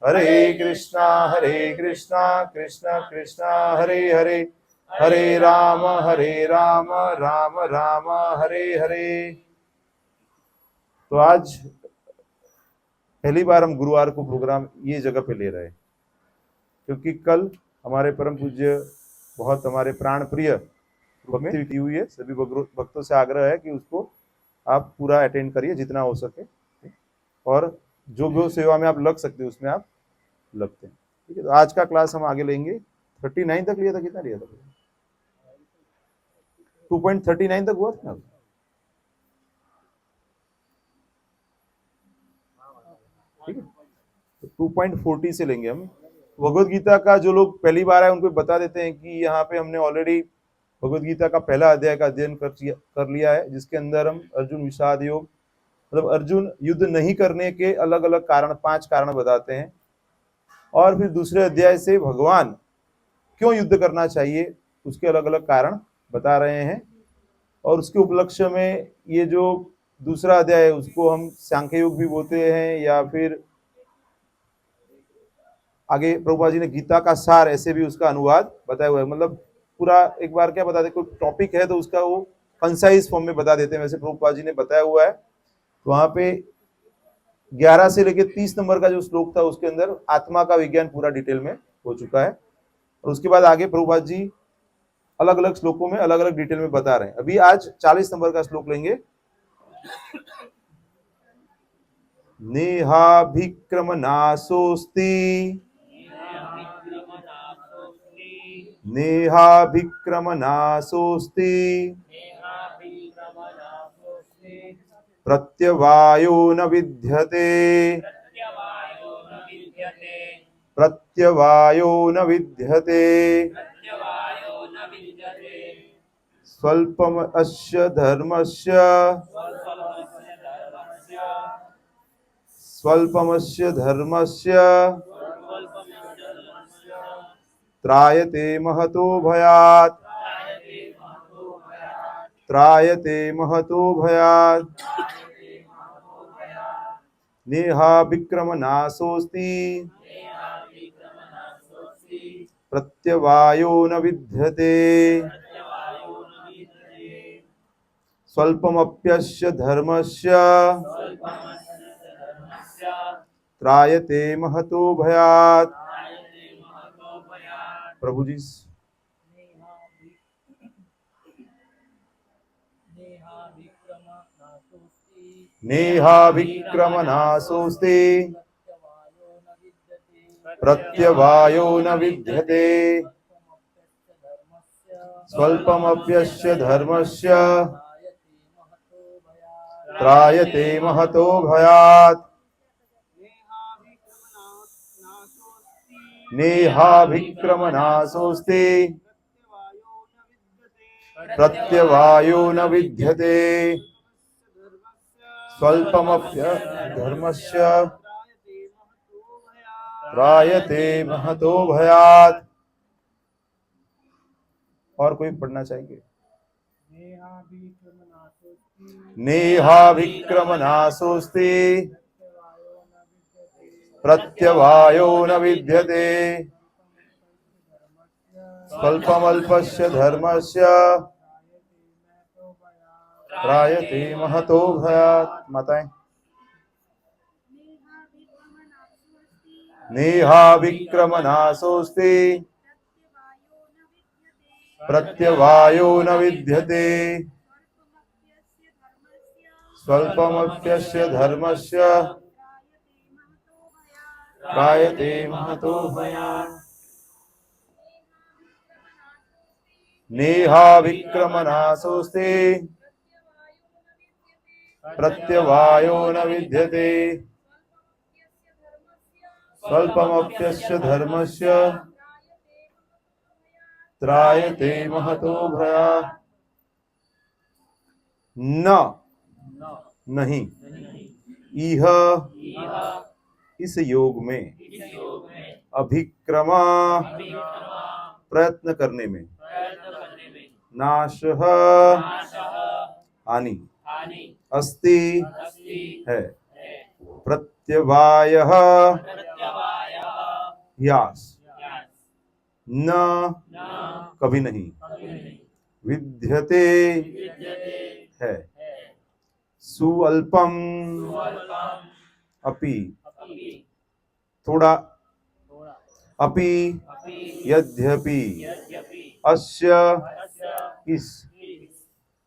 हरे कृष्णा कृष्ण कृष्ण हरे हरे, हरे राम राम राम हरे हरे। तो आज पहली बार हम गुरुवार को प्रोग्राम ये जगह पे ले रहे हैं, क्योंकि कल हमारे परम पूज्य बहुत हमारे प्राण प्रिय भक्ति की हुई है। सभी भक्तों से आग्रह है कि उसको आप पूरा अटेंड करिए जितना हो सके, और जो सेवा में आप लग सकते हैं उसमें आप लगते हैं। ठीक है, तो आज का क्लास हम आगे लेंगे। 39 तक लिया था, कितना लिया था? 2.39 तक हुआ था ना। ठीक है, तो 2.40 से लेंगे हम। भगवत गीता का जो लोग पहली बार आए उनको बता देते हैं कि यहाँ पे हमने ऑलरेडी भगवत गीता का पहला अध्याय का अध्ययन कर लिया है, जिसके अंदर हम अर्जुन विषाद योग, मतलब अर्जुन युद्ध नहीं करने के अलग अलग कारण, 5 कारण बताते हैं, और फिर दूसरे अध्याय से भगवान क्यों युद्ध करना चाहिए उसके अलग अलग कारण बता रहे हैं। और उसके उपलक्ष्य में ये जो दूसरा अध्याय है उसको हम सांख्य योग भी बोलते हैं, या फिर आगे प्रभुपाद जी ने गीता का सार ऐसे भी उसका अनुवाद बताया हुआ है। मतलब पूरा एक बार क्या बता दे, कोई टॉपिक है तो उसका वो कंसाइज फॉर्म में बता देते हैं, वैसे प्रभुपाद जी ने बताया हुआ है। तो वहां पे 11 से लेकर 30 नंबर का जो श्लोक था उसके अंदर आत्मा का विज्ञान पूरा डिटेल में हो चुका है, और उसके बाद आगे प्रभुपाद जी अलग अलग श्लोकों में अलग अलग डिटेल में बता रहे हैं। अभी आज 40 नंबर का श्लोक लेंगे। नेहाभिक्रमनाशोस्ति नेहाभिक्रमनाशोस्ति प्रत्यवायो न विद्यते प्रत्यवायो न विद्यते स्वल्पम अस्य धर्मस्य स्वल्पमस्य धर्मस्य त्रायते महतो भयात् त्रायते महतो भयात् नेहाभिक्रमनाशोस्ति प्रत्यवायो न विद्यते स्वल्पमप्यस्य धर्मस्य त्रायते महतो भयात्। प्रभु जी। नेहाभिक्रमनाशोस्ति प्रत्यवायो न विद्यते स्वल्पमप्यस्य धर्मस्य त्रायते महतो भयात्। नेहाभिक्रमनाशोस्ति प्रत्यवायो न विद्यते स्वल्पमप्य धर्मस्य त्रायते महतो भयात्। और कोई पढ़ना चाहेंगे? नेहाभिक्रमनाशोस्ति प्रत्यवायो न विद्यते स्वल्पमल्पस्य धर्मस्य त्रायते महतो भयात्। माताएं। नेहाभिक्रमनाशोस्ति प्रत्यवायो न विद्यते स्वल्पमप्यस्य धर्मस्य त्रायते महतो भयात्। नेहाभिक्रमनाशोस्ति प्रत्यवायो न विद्यते स्वल्पमप्यस्य धर्मस्य त्रायते महतो भयात्। न नहीं, इह इस योग में, अभिक्रमा प्रयत्न करने में, नाशः हानि, अस्ति है, प्रत्यवायः ह्यास, न कभी नहीं, विद्यते है, सुअल्पम अपि थोड़ा, अपि यद्यपि अस्य इस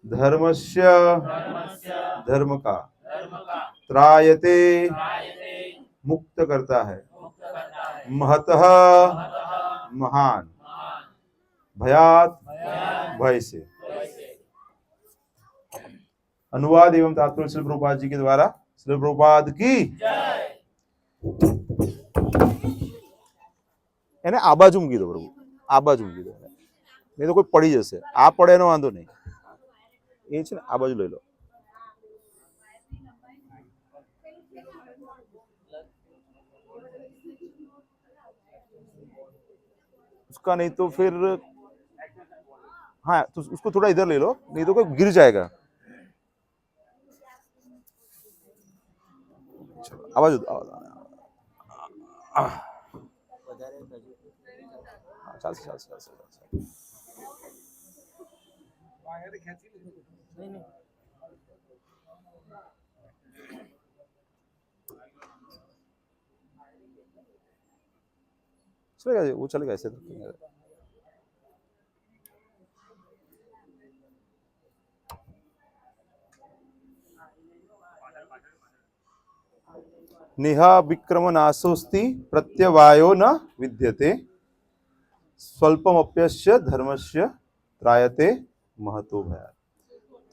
धर्मस्य धर्म का त्रायते मुक्त करता है, महतः महान, भयात भय से। अनुवाद एवं तात्पर्य श्रील प्रभुपाद जी के द्वारा। श्रील प्रभुपाद की એને આ બાજુ મૂકી દો પ્રભુ, આ બાજુ મૂકી દો, નહીં તો કોઈ પડી જશે, આ પડે એનો વાંધો નહીં, એ છે ને આ બાજુ લઈ લો। उसका नहीं तो फिर हाँ तो उसको थोड़ा इधर ले लो, नहीं तो कोई गिर जाएगा। आवाज चलेगा, वो चलेगा ऐसे तो। निहा विक्रम नाशोस्ति प्रत्यवायो न विद्यते, स्वल्पमप्यस्य धर्मस्य त्रायते महतो भयात्।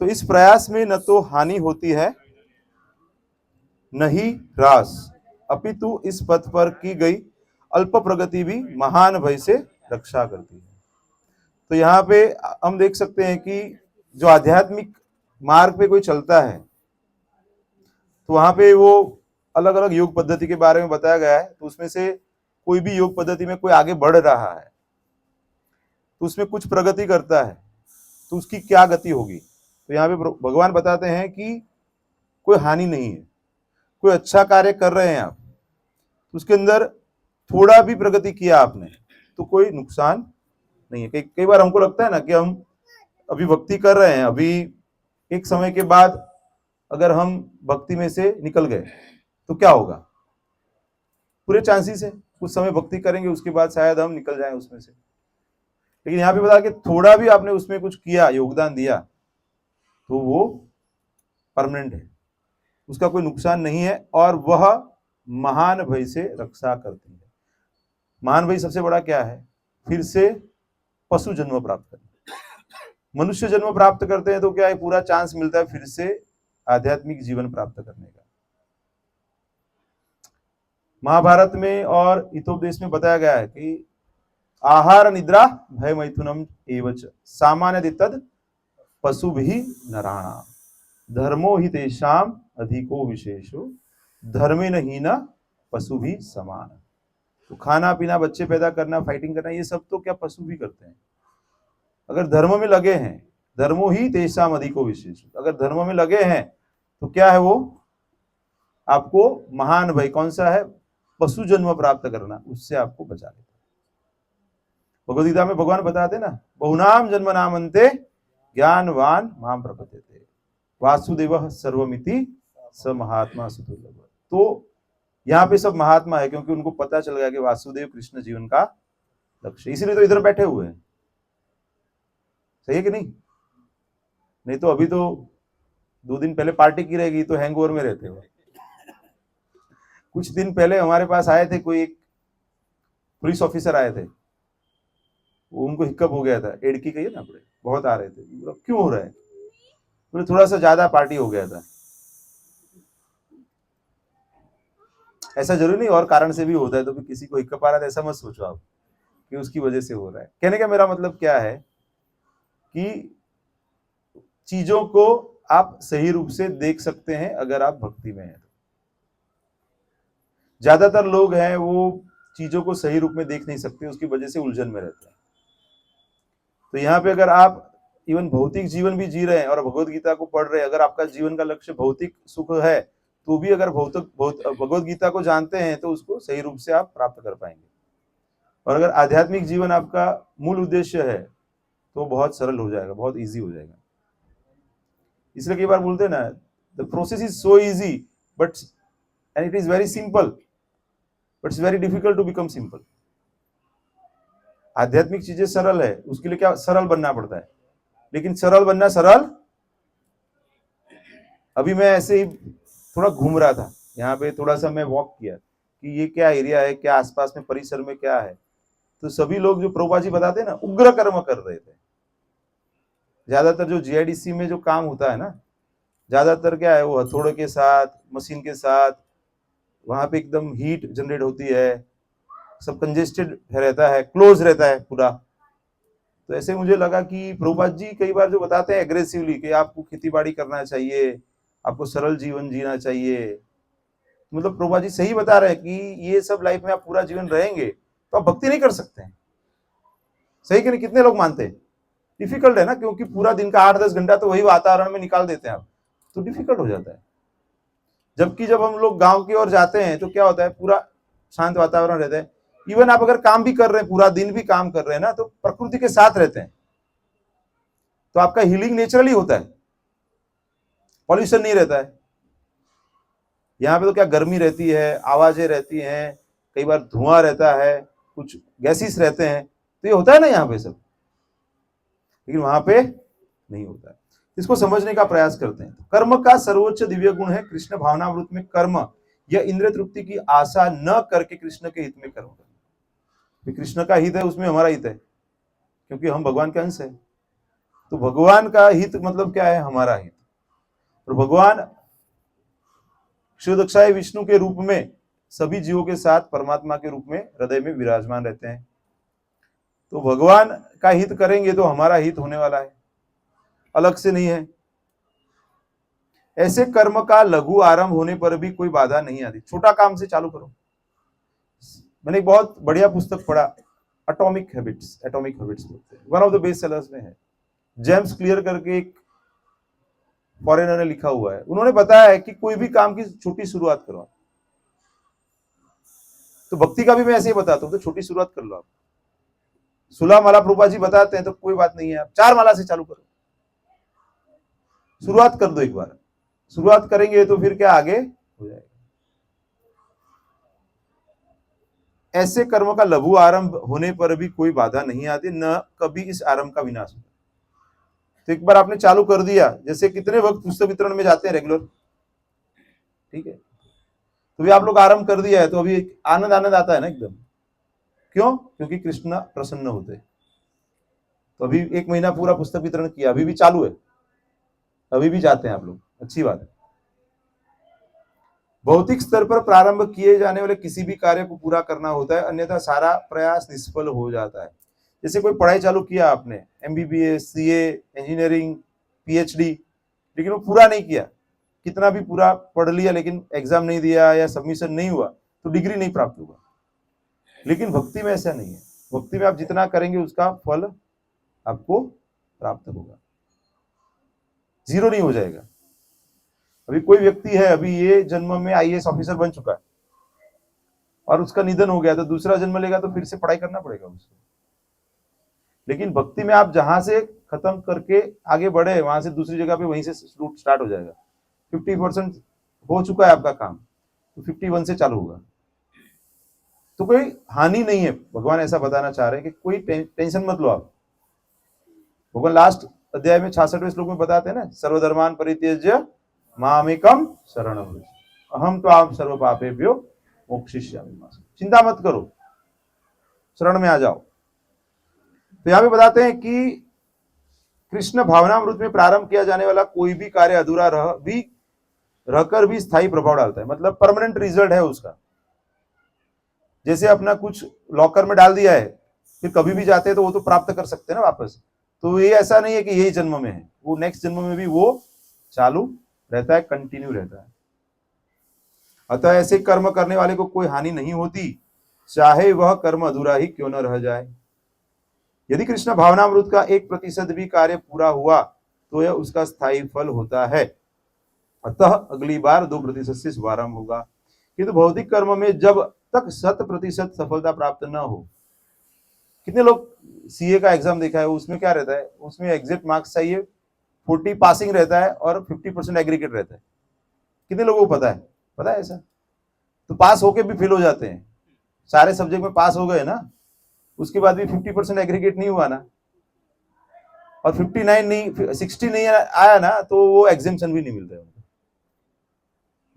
तो इस प्रयास में न तो हानि होती है न ही ह्रास, अपितु इस पथ पर की गई अल्प प्रगति भी महान भय से रक्षा करती है। तो यहाँ पे हम देख सकते हैं कि जो आध्यात्मिक मार्ग पे कोई चलता है तो वहां पे वो अलग अलग योग पद्धति के बारे में बताया गया है। तो उसमें से कोई भी योग पद्धति में कोई आगे बढ़ रहा है तो उसमें कुछ प्रगति करता है तो उसकी क्या गति होगी। तो यहाँ पे भगवान बताते हैं कि कोई हानि नहीं है, कोई अच्छा कार्य कर रहे हैं आप तो उसके अंदर थोड़ा भी प्रगति किया आपने तो कोई नुकसान नहीं है। कई बार हमको लगता है ना कि हम अभी भक्ति कर रहे हैं, अभी एक समय के बाद अगर हम भक्ति में से निकल गए तो क्या होगा, पूरे चांसेस है कुछ समय भक्ति करेंगे उसके बाद शायद हम निकल जाएं उसमें से। लेकिन यहाँ पे बता कि थोड़ा भी आपने उसमें कुछ किया, योगदान दिया तो वो परमानेंट है, उसका कोई नुकसान नहीं है और वह महान भय से रक्षा करती है। महान भय सबसे बड़ा क्या है, फिर से पशु जन्म प्राप्त करना। मनुष्य जन्म प्राप्त करते हैं तो क्या है, पूरा चांस मिलता है फिर से आध्यात्मिक जीवन प्राप्त करने का। महाभारत में और हितोपदेश में बताया गया है कि आहार निद्रा भय मैथुनम एवच सामान्य तद पशु भी नराणाम, धर्मो हि तेषाम अधिको विशेषो, धर्मे नहीं न पशु भी समान। तो खाना पीना, बच्चे पैदा करना, फाइटिंग करना, ये सब तो क्या पशु भी करते हैं। अगर धर्म में लगे हैं, धर्मो ही तेषाम अधिको विशेषो, अगर धर्म में लगे हैं तो क्या है, वो आपको महान भय कौन सा है, पशु जन्म प्राप्त करना, उससे आपको बचा लेता है। भगवद गीता में भगवान बताते ना, बहुनाम जन्म नामन्ते ज्ञानवान माम प्रपद्यते, वासुदेव सर्वमिति स महात्मा सुदुर्लभ। तो यहाँ पे सब महात्मा है क्योंकि उनको पता चल गया कि वासुदेव कृष्ण जीवन का लक्ष्य, इसीलिए तो इधर बैठे हुए हैं। सही है कि नहीं? नहीं तो अभी तो 2 दिन पहले पार्टी की रहेगी तो हैंगओवर में रहते हो। कुछ दिन पहले हमारे पास आए थे, कोई एक पुलिस ऑफिसर आए थे, उनको हिक्कप हो गया था, एडकी कहिए ना, अपने बहुत आ रहे थे। क्यों हो रहा है? बोले थोड़ा सा ज्यादा पार्टी हो गया था। ऐसा जरूरी नहीं और कारण से भी होता है, तो भी किसी को हिक्कप आ रहा है ऐसा मत सोचो आप कि उसकी वजह से हो रहा है। कहने का मेरा मतलब क्या है कि चीजों को आप सही रूप से देख सकते हैं अगर आप भक्ति में हैं। ज्यादातर लोग हैं वो चीजों को सही रूप में देख नहीं सकते, उसकी वजह से उलझन में रहते हैं। तो यहाँ पे अगर आप इवन भौतिक जीवन भी जी रहे हैं और भगवद गीता को पढ़ रहे हैं, अगर आपका जीवन का लक्ष्य भौतिक सुख है तो भी अगर भगवद गीता को जानते हैं तो उसको सही रूप से आप प्राप्त कर पाएंगे। और अगर आध्यात्मिक जीवन आपका मूल उद्देश्य है तो बहुत सरल हो जाएगा, बहुत इजी हो जाएगा। इसलिए कई बार बोलते हैं ना, the process is so easy but and it is very simple but it's very difficult to become simple. आध्यात्मिक चीजें सरल है, उसके लिए क्या सरल बनना पड़ता है, लेकिन सरल बनना सरल। अभी मैं ऐसे ही थोड़ा घूम रहा था यहाँ पे, थोड़ा सा मैं वॉक किया कि ये क्या एरिया है, क्या आसपास में परिसर में क्या है, तो सभी लोग जो प्रभुपाद जी बताते हैं ना, उग्र कर्म कर रहे थे। ज्यादातर जो जीआईडीसी में जो काम होता है ना, ज्यादातर क्या है, वो हथौड़े के साथ, मशीन के साथ, वहां पे एकदम हीट जनरेट होती है, सब कंजेस्टेड रहता है, क्लोज रहता है पूरा। तो ऐसे मुझे लगा कि प्रभुपाद जी कई बार जो बताते हैं एग्रेसिवली कि आपको खेती बाड़ी करना चाहिए, आपको सरल जीवन जीना चाहिए, मतलब प्रभुपाद जी सही बता रहे हैं कि ये सब लाइफ में आप पूरा जीवन रहेंगे तो आप भक्ति नहीं कर सकते हैं। सही कि नहीं? कितने लोग मानते हैं? डिफिकल्ट है ना, क्योंकि पूरा दिन का 8-10 घंटा तो वही वातावरण में निकाल देते हैं आप, तो डिफिकल्ट हो जाता है। जबकि जब हम लोग गांव की ओर जाते हैं तो क्या होता है, पूरा शांत वातावरण रहता है। इवन आप अगर काम भी कर रहे हैं, पूरा दिन भी काम कर रहे हैं ना, तो प्रकृति के साथ रहते हैं, तो आपका हीलिंग नेचुरली होता है, पॉल्यूशन नहीं रहता है। यहाँ पे तो क्या गर्मी रहती है, आवाजें रहती हैं, कई बार धुआं रहता है, कुछ गैसेस रहते हैं, तो ये होता है ना यहाँ पे सब, लेकिन वहां पे नहीं होता है। इसको समझने का प्रयास करते हैं। कर्म का सर्वोच्च दिव्य गुण है कृष्ण भावनामृत में कर्म, यह इंद्रिय तृप्ति की आशा न करके कृष्ण के हित में कर्म करना। कृष्ण का हित है, उसमें हमारा हित है, क्योंकि हम भगवान के अंश है। तो भगवान का हित मतलब क्या है? हमारा हित। और भगवान क्षुदक्षाय विष्णु के रूप में सभी जीवों के साथ परमात्मा के रूप में हृदय में विराजमान रहते हैं। तो भगवान का हित करेंगे तो हमारा हित होने वाला है, अलग से नहीं है। ऐसे कर्म का लघु आरंभ होने पर भी कोई बाधा नहीं आती। छोटा काम से चालू करो। मैंने एक बहुत बढ़िया पुस्तक पढ़ा, atomic habits one of the best sellers में है। जेम्स क्लियर करके एक फॉरेनर ने लिखा हुआ है। उन्होंने बताया है कि कोई भी काम की छोटी शुरुआत करो। तो भक्ति का भी मैं ऐसे ही बताता हूँ, तो छोटी शुरुआत कर लो आप। 16 माला प्रभुपाद जी बताते हैं तो कोई बात नहीं है, आप 4 माला से चालू करो, शुरुआत कर दो। एक बार शुरुआत करेंगे तो फिर क्या आगे हो जाएगा। ऐसे कर्म का लघु आरंभ होने पर भी कोई बाधा नहीं आती, न कभी इस आरंभ का विनाश होता। तो एक बार आपने चालू कर दिया, जैसे कितने वक्त पुस्तक वितरण में जाते हैं रेगुलर, ठीक है, तो भी आप लोग आरंभ कर दिया है, तो अभी आनंद आता है ना एकदम। क्यों? क्योंकि कृष्ण प्रसन्न होते। तो अभी 1 महीना पूरा पुस्तक वितरण किया, अभी भी चालू है, अभी भी जाते हैं आप लोग, अच्छी बात है। भौतिक स्तर पर प्रारंभ किए जाने वाले किसी भी कार्य को पूरा करना होता है, अन्यथा सारा प्रयास निष्फल हो जाता है। जैसे कोई पढ़ाई चालू किया आपने, एमबीबीएस, सीए, इंजीनियरिंग, पीएचडी, लेकिन वो पूरा नहीं किया, कितना भी पूरा पढ़ लिया लेकिन एग्जाम नहीं दिया या सबमिशन नहीं हुआ, तो डिग्री नहीं प्राप्त होगा। लेकिन भक्ति में ऐसा नहीं है। भक्ति में आप जितना करेंगे उसका फल आपको प्राप्त होगा, जीरो नहीं हो जाएगा। अभी कोई व्यक्ति है, अभी ये जन्म में आईएएस ऑफिसर बन चुका है और उसका निधन हो गया, तो दूसरा जन्म लेगा तो फिर से पढ़ाई करना पड़ेगा उसको। लेकिन भक्ति में आप जहां से खत्म करके आगे बढ़े, वहां से दूसरी जगह पे वहीं से स्टार्ट हो जाएगा। 50% हो चुका है आपका काम, तो 51 से चालू होगा। तो कोई हानि नहीं है। भगवान ऐसा बताना चाह रहे हैं कि कोई टेंशन मत लो आप। भगवान लास्ट अध्याय में 66वें श्लोक में बताते हैं ना, सर्वधर्मान परित्यज्य मामेकम शरणम व्रज, अहम तो आप सर्व पापेभ्यो मोक्षयिष्यामि। चिंता मत करो, शरण में आ जाओ। तो यहां पे बताते हैं कि कृष्ण भावनामृत में प्रारंभ किया जाने वाला कोई भी कार्य अधूरा रहकर भी स्थायी प्रभाव डालता है, मतलब परमानेंट रिजल्ट है उसका। जैसे अपना कुछ लॉकर में डाल दिया है, फिर कभी भी जाते हैं तो वो तो प्राप्त कर सकते हैं ना वापस। तो ये ऐसा नहीं है कि यही जन्म में है, वो नेक्स्ट जन्म में भी वो चालू रहता है, कंटिन्यू रहता है। अतः ऐसे कर्म करने वाले को कोई हानि नहीं होती, चाहे वह कर्म अधूरा ही क्यों न रह जाए। यदि कृष्ण भावनामृत का 1% भी कार्य पूरा हुआ तो यह उसका स्थायी फल होता है। अतः अगली बार 2% से शुभारंभ होगा। किंतु भौतिक कर्म में जब तक 100% सफलता प्राप्त न हो, कितने लोग सीए का एग्जाम देखा है, उसमें क्या रहता है, उसमें एग्जिट मार्क्स चाहिए 40 पासिंग रहता है और 50% एग्रीगेट रहता है। कितने लोगों को पता है? पता है ऐसा? तो पास होके भी फेल हो जाते हैं, सारे सब्जेक्ट में पास हो गए ना, उसके बाद भी 50% एग्रीगेट नहीं हुआ ना, और 59 नहीं 60 नहीं आया ना, तो वो एग्जामेशन भी नहीं मिल रहा है।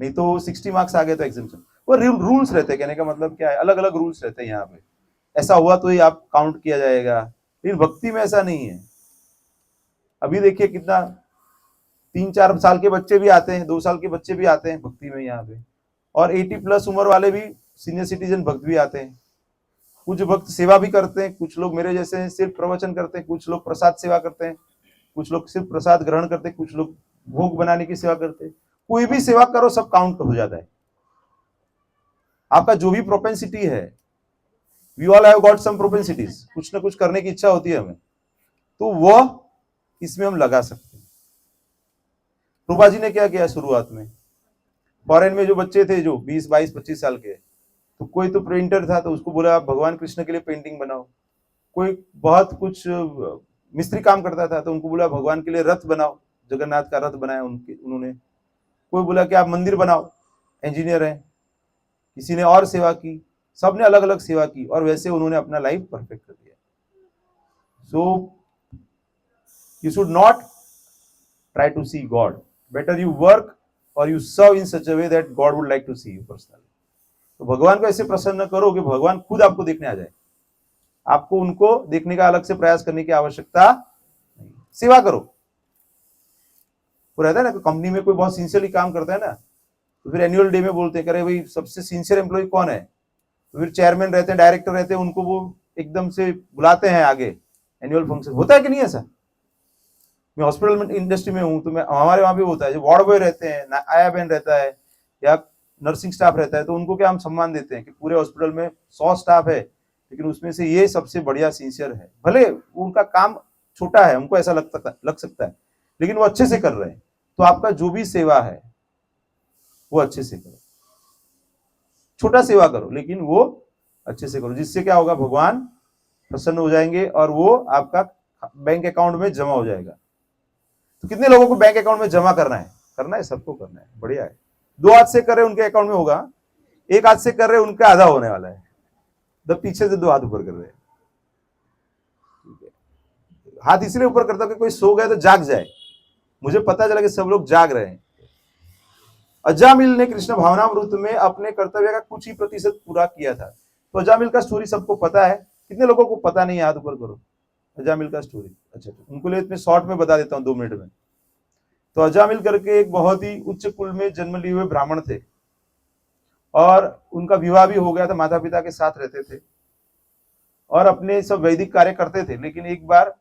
नहीं तो 60 मार्क्स आ गए तो एग्जामेशन। वो रूल्स रहते हैं, कहने का मतलब क्या है, अलग अलग रूल्स रहते हैं यहाँ पे। ऐसा हुआ तो ही आप काउंट किया जाएगा, लेकिन भक्ति में ऐसा नहीं है। अभी देखिए कितना 3-4 साल के बच्चे भी आते हैं, 2 साल के बच्चे भी आते हैं भक्ति में यहाँ पे, और 80 प्लस उम्र वाले भी सीनियर सिटीजन भक्त भी आते हैं। कुछ भक्त सेवा भी करते हैं, कुछ लोग मेरे जैसे सिर्फ प्रवचन करते हैं, कुछ लोग प्रसाद सेवा करते हैं, कुछ लोग सिर्फ प्रसाद ग्रहण करते हैं, कुछ लोग भोग बनाने की सेवा करते हैं। कोई भी सेवा करो सब काउंट हो जाता है। आपका जो भी प्रोपेंसिटी है, we all have got some propensities, कुछ ना कुछ करने की इच्छा होती है हमें, तो वह इसमें हम लगा सकते हैं। रूपा जी ने क्या किया शुरुआत में, फॉरेन में जो बच्चे थे जो 20, 22, 25 साल के, तो कोई तो पेंटर था तो उसको बोला आप भगवान कृष्ण के लिए पेंटिंग बनाओ। कोई बहुत कुछ मिस्त्री काम करता था तो उनको बोला भगवान के लिए रथ बनाओ, जगन्नाथ का रथ बनाया उन्होंने। कोई बोला कि आप मंदिर बनाओ, इंजीनियर है, किसी ने और सेवा की, सबने अलग अलग सेवा की, और वैसे उन्होंने अपना लाइफ परफेक्ट कर दिया। So you should not try to see God, better you work और you serve in such a way that God would like to see you personally. तो भगवान को ऐसे प्रसन्न करो कि भगवान खुद आपको देखने आ जाए, आपको उनको देखने का अलग से प्रयास करने की आवश्यकता नहीं। सेवा करो। वो रहता है ना, कंपनी में कोई बहुत सिंसियरली काम करता है ना, तो फिर एनुअल डे में बोलते हैं, अरे भाई सबसे सिंसियर एम्प्लॉय कौन है, तो फिर चेयरमैन रहते हैं, डायरेक्टर रहते हैं, उनको वो एकदम से बुलाते हैं आगे, एनुअल फंक्शन होता है कि नहीं ऐसा? मैं हॉस्पिटल इंडस्ट्री में हूँ तो मैं, हमारे वहां भी होता है, जो वार्ड बॉय रहते हैं, आया बहन रहता है या नर्सिंग स्टाफ रहता है, तो उनको क्या हम सम्मान देते हैं कि पूरे हॉस्पिटल में 100 स्टाफ है, लेकिन उसमें से ये सबसे बढ़िया सिंसियर है। भले उनका काम छोटा है, उनको ऐसा लग सकता है, लेकिन वो अच्छे से कर रहे हैं। तो आपका जो भी सेवा है वो अच्छे से करो, छोटा सेवा करो लेकिन वो अच्छे से करो, जिससे क्या होगा, भगवान प्रसन्न हो जाएंगे और वो आपका बैंक अकाउंट में जमा हो जाएगा। तो कितने लोगों को बैंक अकाउंट में जमा करना है? करना है, सबको करना है, बढ़िया है। 2 हाथ से कर रहे उनके अकाउंट में होगा, 1 हाथ से कर रहे उनका आधा होने वाला है, जब पीछे से 2 हाथ ऊपर कर रहे हैं। हाथ इसलिए ऊपर करता कि कोई सो गया तो जाग जाए, मुझे पता चला कि सब लोग जाग रहे हैं। अजामिल ने कृष्ण भावनामृत में अपने कर्तव्य का कुछ ही प्रतिशत पूरा किया था। तो अजामिल का स्टोरी सबको पता है, कितने लोगों को पता नहीं? हाथ ऊपर करो। अजामिल का स्टोरी, अच्छा उनको लिए मैं शॉर्ट में बता देता हूँ 2 मिनट में। तो अजामिल करके एक बहुत ही उच्च कुल में जन्म लिए हुए ब्राह्मण थे, और उनका विवाह भी हो गया था, माता पिता के साथ रहते थे और अपने सब वैदिक कार्य करते थे। लेकिन एक बार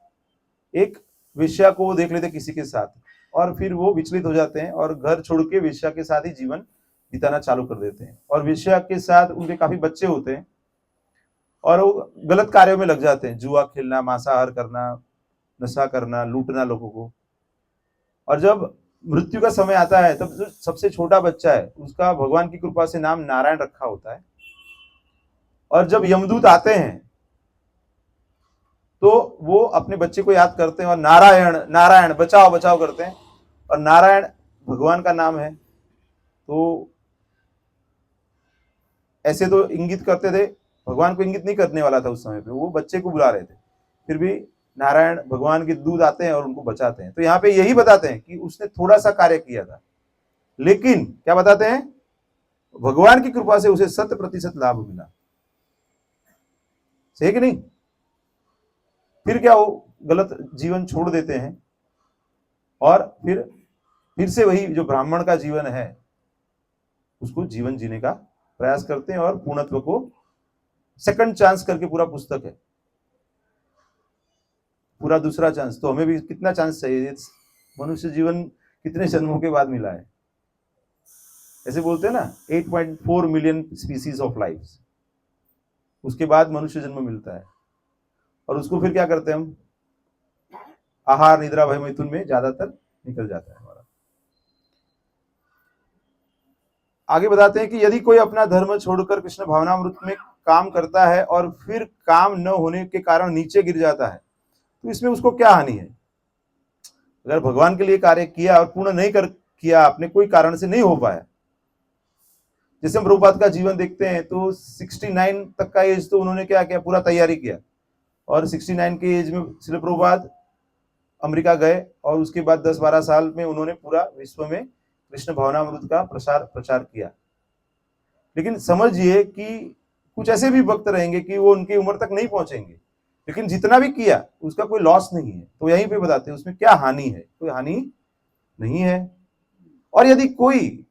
एक वेश्या को वो देख लेते किसी के साथ, और फिर वो विचलित हो जाते हैं और घर छोड़ के वेश्या के साथ ही जीवन बिताना चालू कर देते हैं। और वेश्या के साथ उनके काफी बच्चे होते हैं और वो गलत कार्यों में लग जाते हैं, जुआ खेलना, मांसाहार करना, नशा करना, लूटना लोगों को। और जब मृत्यु का समय आता है तब जो सबसे छोटा बच्चा है उसका भगवान की कृपा से नाम नारायण रखा होता है, और जब यमदूत आते हैं तो वो अपने बच्चे को याद करते हैं और नारायण नारायण बचाओ बचाओ करते हैं, और नारायण भगवान का नाम है। तो ऐसे तो इंगित करते थे, भगवान को इंगित नहीं करने वाला था उस समय पे, वो बच्चे को बुला रहे थे, फिर भी नारायण भगवान के दूत आते हैं और उनको बचाते हैं। तो यहाँ पे यही बताते हैं कि उसने थोड़ा सा कार्य किया था, लेकिन क्या बताते हैं, भगवान की कृपा से उसे 100% लाभ मिला। सही कि नहीं? फिर क्या, वो गलत जीवन छोड़ देते हैं और फिर से वही जो ब्राह्मण का जीवन है उसको जीवन जीने का प्रयास करते हैं, और पूर्णत्व को सेकंड चांस करके, पूरा पुस्तक है, पूरा दूसरा चांस। तो हमें भी कितना चांस चाहिए? मनुष्य जीवन कितने जन्मों के बाद मिला है? ऐसे बोलते हैं ना, 8.4 मिलियन स्पीसीज ऑफ लाइफ, उसके बाद मनुष्य जन्म मिलता है, और उसको फिर क्या करते हैं हम, आहार निद्रा भय मैथुन में ज्यादातर निकल जाता है हमारा। आगे बताते हैं कि यदि कोई अपना धर्म छोड़कर कृष्ण भावनामृत में काम करता है और फिर काम न होने के कारण नीचे गिर जाता है, तो इसमें उसको क्या हानि है? अगर भगवान के लिए कार्य किया और पूर्ण नहीं कर किया आपने, कोई कारण से नहीं हो पाया, जैसे हम प्रभुपाद का जीवन देखते हैं तो 69 तक का एज तो उन्होंने क्या किया, पूरा तैयारी किया, और 69 के एज में श्रील प्रभुपाद अमेरिका गए और उसके बाद 10-12 साल में उन्होंने पूरा विश्व में कृष्ण भावनामृत का प्रचार किया। लेकिन समझिए कि कुछ ऐसे भी भक्त रहेंगे कि वो उनकी उम्र तक नहीं पहुंचेंगे, लेकिन जितना भी किया उसका कोई लॉस नहीं है। तो यहीं पे बताते हैं उसमें क्या हानि है, कोई हानि नहीं है। और यदि कोई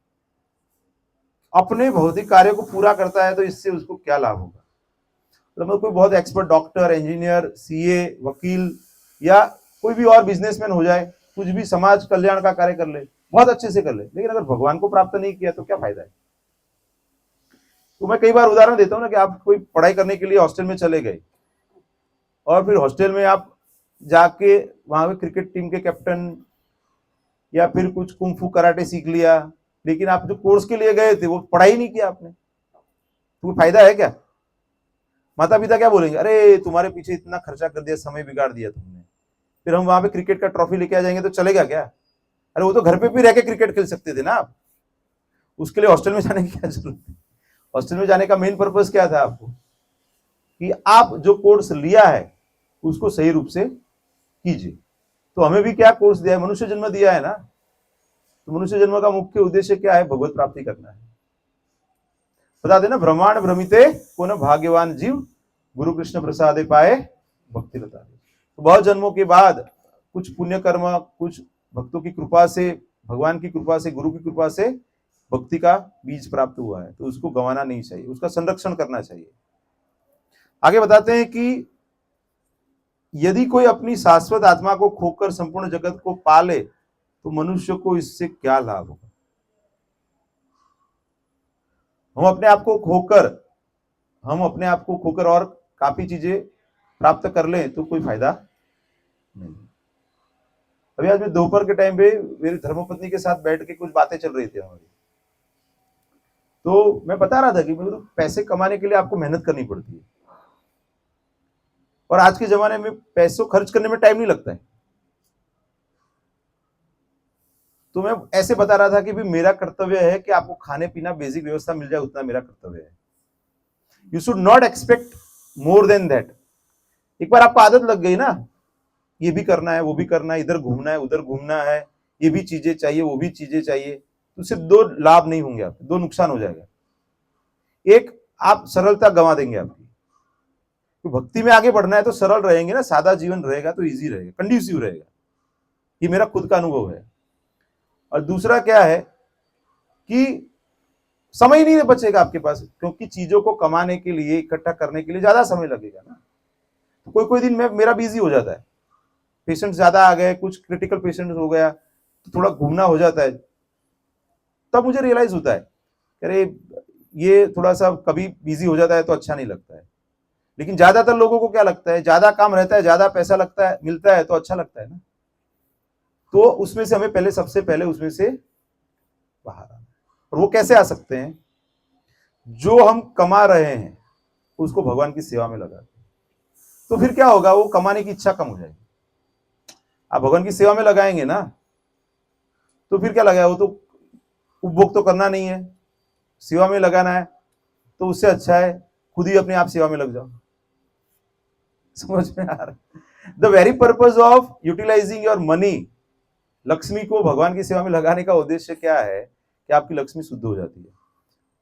अपने भौतिक कार्य को पूरा करता है तो इससे उसको क्या लाभ होगा? मतलब कोई बहुत एक्सपर्ट डॉक्टर, इंजीनियर, सीए, वकील या कोई भी और बिजनेसमैन हो जाए, कुछ भी समाज कल्याण का कार्य कर ले, बहुत अच्छे से कर ले, लेकिन अगर भगवान को प्राप्त नहीं किया तो क्या फायदा है? तो मैं कई बार उदाहरण देता हूं ना कि आप कोई पढ़ाई करने के लिए हॉस्टल में चले गए और फिर हॉस्टल में आप जाके वहां पे क्रिकेट टीम के कैप्टन या फिर कुछ कुंफू कराटे सीख लिया, लेकिन आप जो कोर्स के लिए गए थे वो पढ़ाई नहीं किया आपने, तो कोई फायदा है क्या? माता पिता क्या बोलेंगे, अरे तुम्हारे पीछे इतना खर्चा कर दिया, समय बिगाड़ दिया तुमने, फिर हम वहां पे क्रिकेट का ट्रॉफी लेके आ जाएंगे तो चलेगा क्या? अरे वो तो घर पे भी रह के क्रिकेट खेल सकते थे ना आप, उसके लिए हॉस्टल में जाने की क्या जरूरत है? हॉस्टल में जाने का मेन पर्पस क्या था आपको, कि आप जो कोर्स लिया है उसको सही रूप से कीजिए। तो हमें भी क्या कोर्स दिया है, मनुष्य जन्म दिया है ना, तो मनुष्य जन्म का मुख्य उद्देश्य क्या है? भगवत प्राप्ति करना है। बता देना, ब्रह्मांड भ्रमिते को न भाग्यवान जीव, गुरु कृष्ण प्रसादे पाए भक्ति लता। तो बहुत जन्मों के बाद कुछ पुण्य कर्म, कुछ भक्तों की कृपा से, भगवान की कृपा से, गुरु की कृपा से भक्ति का बीज प्राप्त हुआ है, तो उसको गंवाना नहीं चाहिए, उसका संरक्षण करना चाहिए। आगे बताते हैं कि यदि कोई अपनी शाश्वत आत्मा को खोकर संपूर्ण जगत को पाले तो मनुष्य को इससे क्या लाभ होगा? हम अपने आप को खोकर और काफी चीजें प्राप्त कर लें तो कोई फायदा नहीं। अभी आज मैं दोपहर के टाइम पे मेरी धर्मपत्नी के साथ बैठ के कुछ बातें चल रही थी हमारी, तो मैं बता रहा था कि पैसे कमाने के लिए आपको मेहनत करनी पड़ती है, और आज के जमाने में पैसों खर्च करने में टाइम नहीं लगता है। तो मैं ऐसे बता रहा था कि भी मेरा कर्तव्य है कि आपको खाने पीना बेसिक व्यवस्था मिल जाए, उतना मेरा कर्तव्य है। You should not expect more than that. एक बार आपको आदत लग गई ना, ये भी करना है, वो भी करना है, इधर घूमना है, उधर घूमना है, ये भी चीजें चाहिए, वो भी चीजें चाहिए, तो सिर्फ दो लाभ नहीं होंगे आपके, दो नुकसान हो जाएगा। एक, आप सरलता गंवा देंगे आपकी। तो भक्ति में आगे बढ़ना है तो सरल रहेंगे ना, सादा जीवन रहेगा तो इजी रहेगा, कंड्यूसिव रहेगा। ये मेरा खुद का अनुभव है। और दूसरा क्या है कि समय ही नहीं बचेगा आपके पास, क्योंकि चीजों को कमाने के लिए, इकट्ठा करने के लिए ज्यादा समय लगेगा ना। तो कोई दिन मेरा बिजी हो जाता है, पेशेंट ज्यादा आ गए, कुछ क्रिटिकल पेशेंट हो गया तो थोड़ा घूमना हो जाता है, तब मुझे रियलाइज होता है अरे ये थोड़ा सा कभी बिजी हो जाता है तो अच्छा नहीं लगता है। लेकिन ज्यादातर लोगों को क्या लगता है, ज्यादा काम रहता है, ज्यादा पैसा लगता है, मिलता है तो अच्छा लगता है ना। तो उसमें से हमें सबसे पहले उसमें से बाहर आना। और वो कैसे आ सकते हैं? जो हम कमा रहे हैं उसको भगवान की सेवा में लगा, तो फिर क्या होगा, वो कमाने की इच्छा कम हो जाएगी। आप भगवान की सेवा में लगाएंगे ना, तो फिर क्या लगाया, वो तो उपभोग तो करना नहीं है, सेवा में लगाना है, तो उससे अच्छा है खुद ही अपने आप सेवा में लग जाओ। समझ में आ रहा? The very purpose of utilising your money, Lakshmi को भगवान की सेवा में लगाने का उद्देश्य क्या है कि आपकी लक्ष्मी शुद्ध हो जाती है।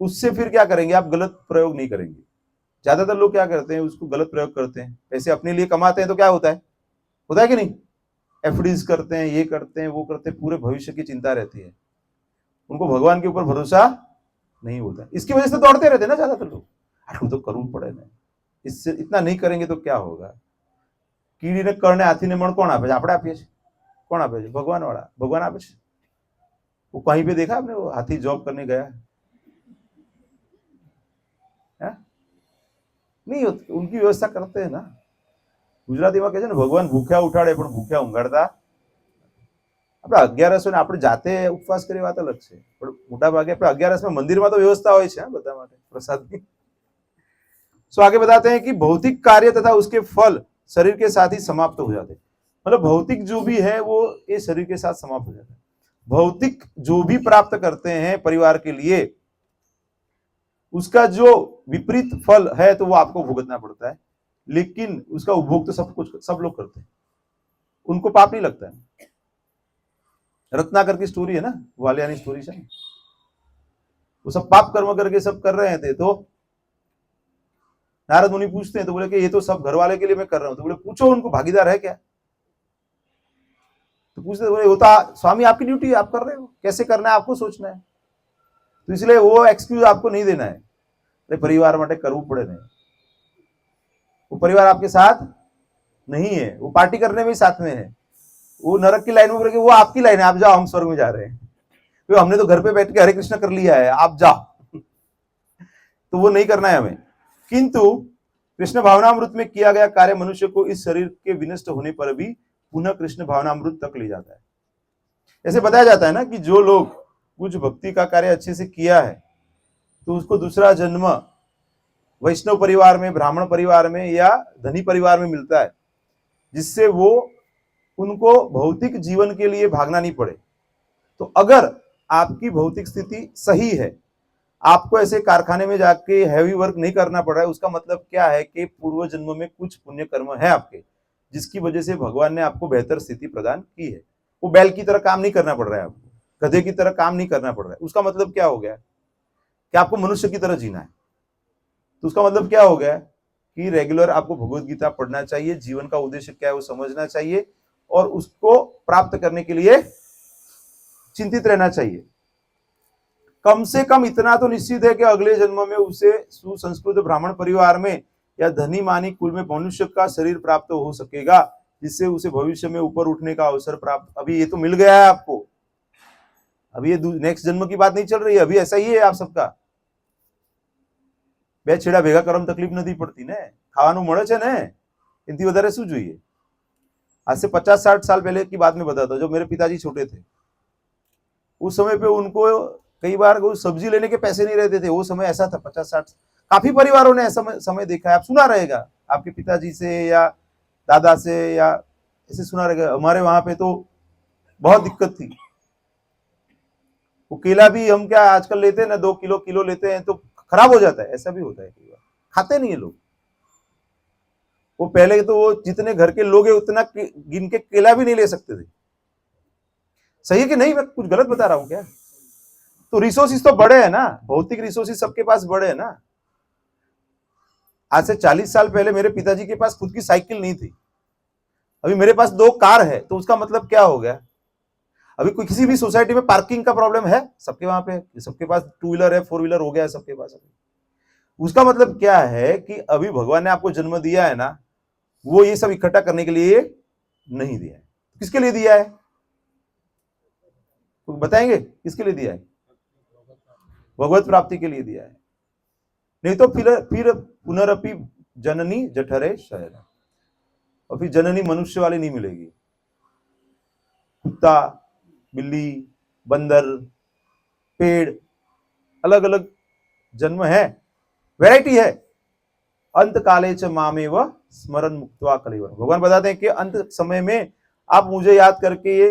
उससे फिर क्या करेंगे, आप गलत प्रयोग नहीं करेंगे। ज्यादातर लोग क्या करते हैं, उसको गलत प्रयोग करते हैं। पैसे अपने लिए कमाते हैं तो क्या होता है कि नहीं, एफडीज करते हैं, ये करते हैं, वो करते हैं, पूरे भविष्य की चिंता रहती है, उनको भगवान के ऊपर भरोसा नहीं होता। इसकी वजह से दौड़ते रहते हैं ना ज्यादातर लोग, अरे तो करूं पड़े ना, इससे इतना नहीं करेंगे तो क्या होगा। कीड़ी ने करने हाथी ने मण कौन आपे છે? આપણે આપીએ છીએ। कौन आपे છે? भगवान वाला, भगवान आपे છે। वो कहीं पे देखा आपने वो हाथी जॉब करने गया है? नहीं, उनकी व्यवस्था करते हैं ना। ગુજરાતીમાં કહે છે ને, ભગવાન ભૂખ્યા ઉઠાડે પણ ભૂખ્યા ઊંઘાડતા। આપણે 11 ને આપણે જાતે ઉપવાસ કરી વાત અલગ છે, પણ મોટા ભાગે આપણે 11 મંદિરમાં તો વ્યવસ્થા હોય છે બધા માટે પ્રસાદની। सो आगे बताते हैं कि भौतिक कार्य तथा उसके फल शरीर के साथ ही समाप्त हो जाते हैं। मतलब भौतिक जो भी है वो ये शरीर के साथ समाप्त हो जाता है। भौतिक जो भी प्राप्त करते हैं परिवार के लिए, उसका जो विपरीत फल है तो वो आपको भुगतना पड़ता है, लेकिन उसका उपभोग तो सब लोग करते हैं, उनको पाप नहीं लगता है। रत्नाकर की स्टोरी है ना, वालियानी स्टोरी से, वो सब पाप कर्म करके सब कर रहे थे, तो नारद मुनि पूछते हैं तो बोले कि ये तो सब घर वाले के लिए मैं कर रहा हूं। तो बोले पूछो उनको भागीदार है क्या। तो पूछते बोले होता स्वामी आपकी ड्यूटी आप कर रहे हो, कैसे करना है आपको सोचना है, तो इसलिए वो एक्सक्यूज आपको नहीं देना है। अरे परिवार માટે કરવું પડે ને, वो परिवार आपके साथ नहीं है, वो पार्टी करने में साथ में है, वो नरक की लाइन में बोले कि वो आपकी लाइन है, आप जाओ हम स्वर्ग में जा रहे हैं, तो हमने तो घर पे बैठ के हरे कृष्ण कर लिया है, आप जाओ। तो वो नहीं करना है हमें। किंतु कृष्ण भावनामृत में किया गया कार्य मनुष्य को इस शरीर के विनष्ट होने पर भी पुनः कृष्ण भावनामृत तक ले जाता है। ऐसे बताया जाता है ना कि जो लोग कुछ भक्ति का कार्य अच्छे से किया है तो उसको दूसरा जन्म वैष्णव परिवार में, ब्राह्मण परिवार में या धनी परिवार में मिलता है, जिससे वो उनको भौतिक जीवन के लिए भागना नहीं पड़े। तो अगर आपकी भौतिक स्थिति सही है, आपको ऐसे कारखाने में जाके हैवी वर्क नहीं करना पड़ रहा है, उसका मतलब क्या है कि पूर्व जन्म में कुछ पुण्य कर्म है आपके, जिसकी वजह से भगवान ने आपको बेहतर स्थिति प्रदान की है। वो बैल की तरह काम नहीं करना पड़ रहा है आपको, गधे की तरह काम नहीं करना पड़ रहा है। उसका मतलब क्या हो गया कि आपको मनुष्य की तरह जीना है। तो उसका मतलब क्या हो गया कि रेगुलर आपको भगवत गीता पढ़ना चाहिए, जीवन का उद्देश्य क्या है वो समझना चाहिए, और उसको प्राप्त करने के लिए चिंतित रहना चाहिए। कम से कम इतना तो निश्चित है कि अगले जन्म में उसे सुसंस्कृत ब्राह्मण परिवार में या धनी मानी कुल में मनुष्य का शरीर प्राप्त हो सकेगा, जिससे उसे भविष्य में ऊपर उठने का अवसर प्राप्त। अभी ये तो मिल गया है आपको, अभी ये नेक्स्ट जन्म की बात नहीं चल रही है, अभी ऐसा ही है आप सबका। બે છેડા ભેગા કરમ તકલીફ નથી પડતી ને, ખાવાનું મળે છે ને, એનાથી વધારે શું જોઈએ। आज से 50-60 साल पहले की बात में बताता हूँ, जब मेरे पिताजी छोटे थे, उस समय पे उनको कई बार सब्जी लेने के पैसे नहीं रहते थे। वो समय ऐसा था 50-60, काफी परिवारों ने ऐसा समय देखा है, आप सुना रहेगा आपके पिताजी से या दादा से या ऐसे सुना रहेगा। हमारे वहां पे तो बहुत दिक्कत थी। वो केला भी हम क्या आजकल लेते हैं ना, 2 किलो लेते हैं तो खराब हो जाता है, ऐसा भी होता है कई बार, खाते नहीं है लोग। वो पहले तो वो जितने घर के लोग हैं उतना गिन के केला भी नहीं ले सकते थे। सही है कि नहीं, मैं कुछ गलत बता रहा हूं क्या। तो रिसोर्सेस तो बड़े हैं ना, भौतिक रिसोर्सेस सबके पास बड़े हैं ना। आज से 40 साल पहले मेरे पिताजी के पास खुद की साइकिल नहीं थी, अभी मेरे पास 2 कार है, तो उसका मतलब क्या हो गया। अभी कोई किसी भी सोसाइटी में पार्किंग का प्रॉब्लम है, सबके वहां पे सबके पास 2 व्हीलर है, 4 व्हीलर हो गया है सबके पास। उसका मतलब क्या है कि अभी भगवान ने आपको जन्म दिया है ना, वो ये सब इकट्ठा करने के लिए नहीं दिया है। किसके लिए दिया है, तो बताएंगे किसके लिए दिया है। भगवत प्राप्ति के लिए दिया है, नहीं तो फिर पुनरअपि जननी जठरे शयन, और फिर जननी मनुष्य वाली नहीं मिलेगी। कुत्ता, बिल्ली, बंदर, पेड़, अलग अलग जन्म है, वैरायटी है। अंत काले च मामेव स्मरण मुक्त्वा कलेवरम, भगवान बताते हैं कि अंत समय में आप मुझे याद करके ये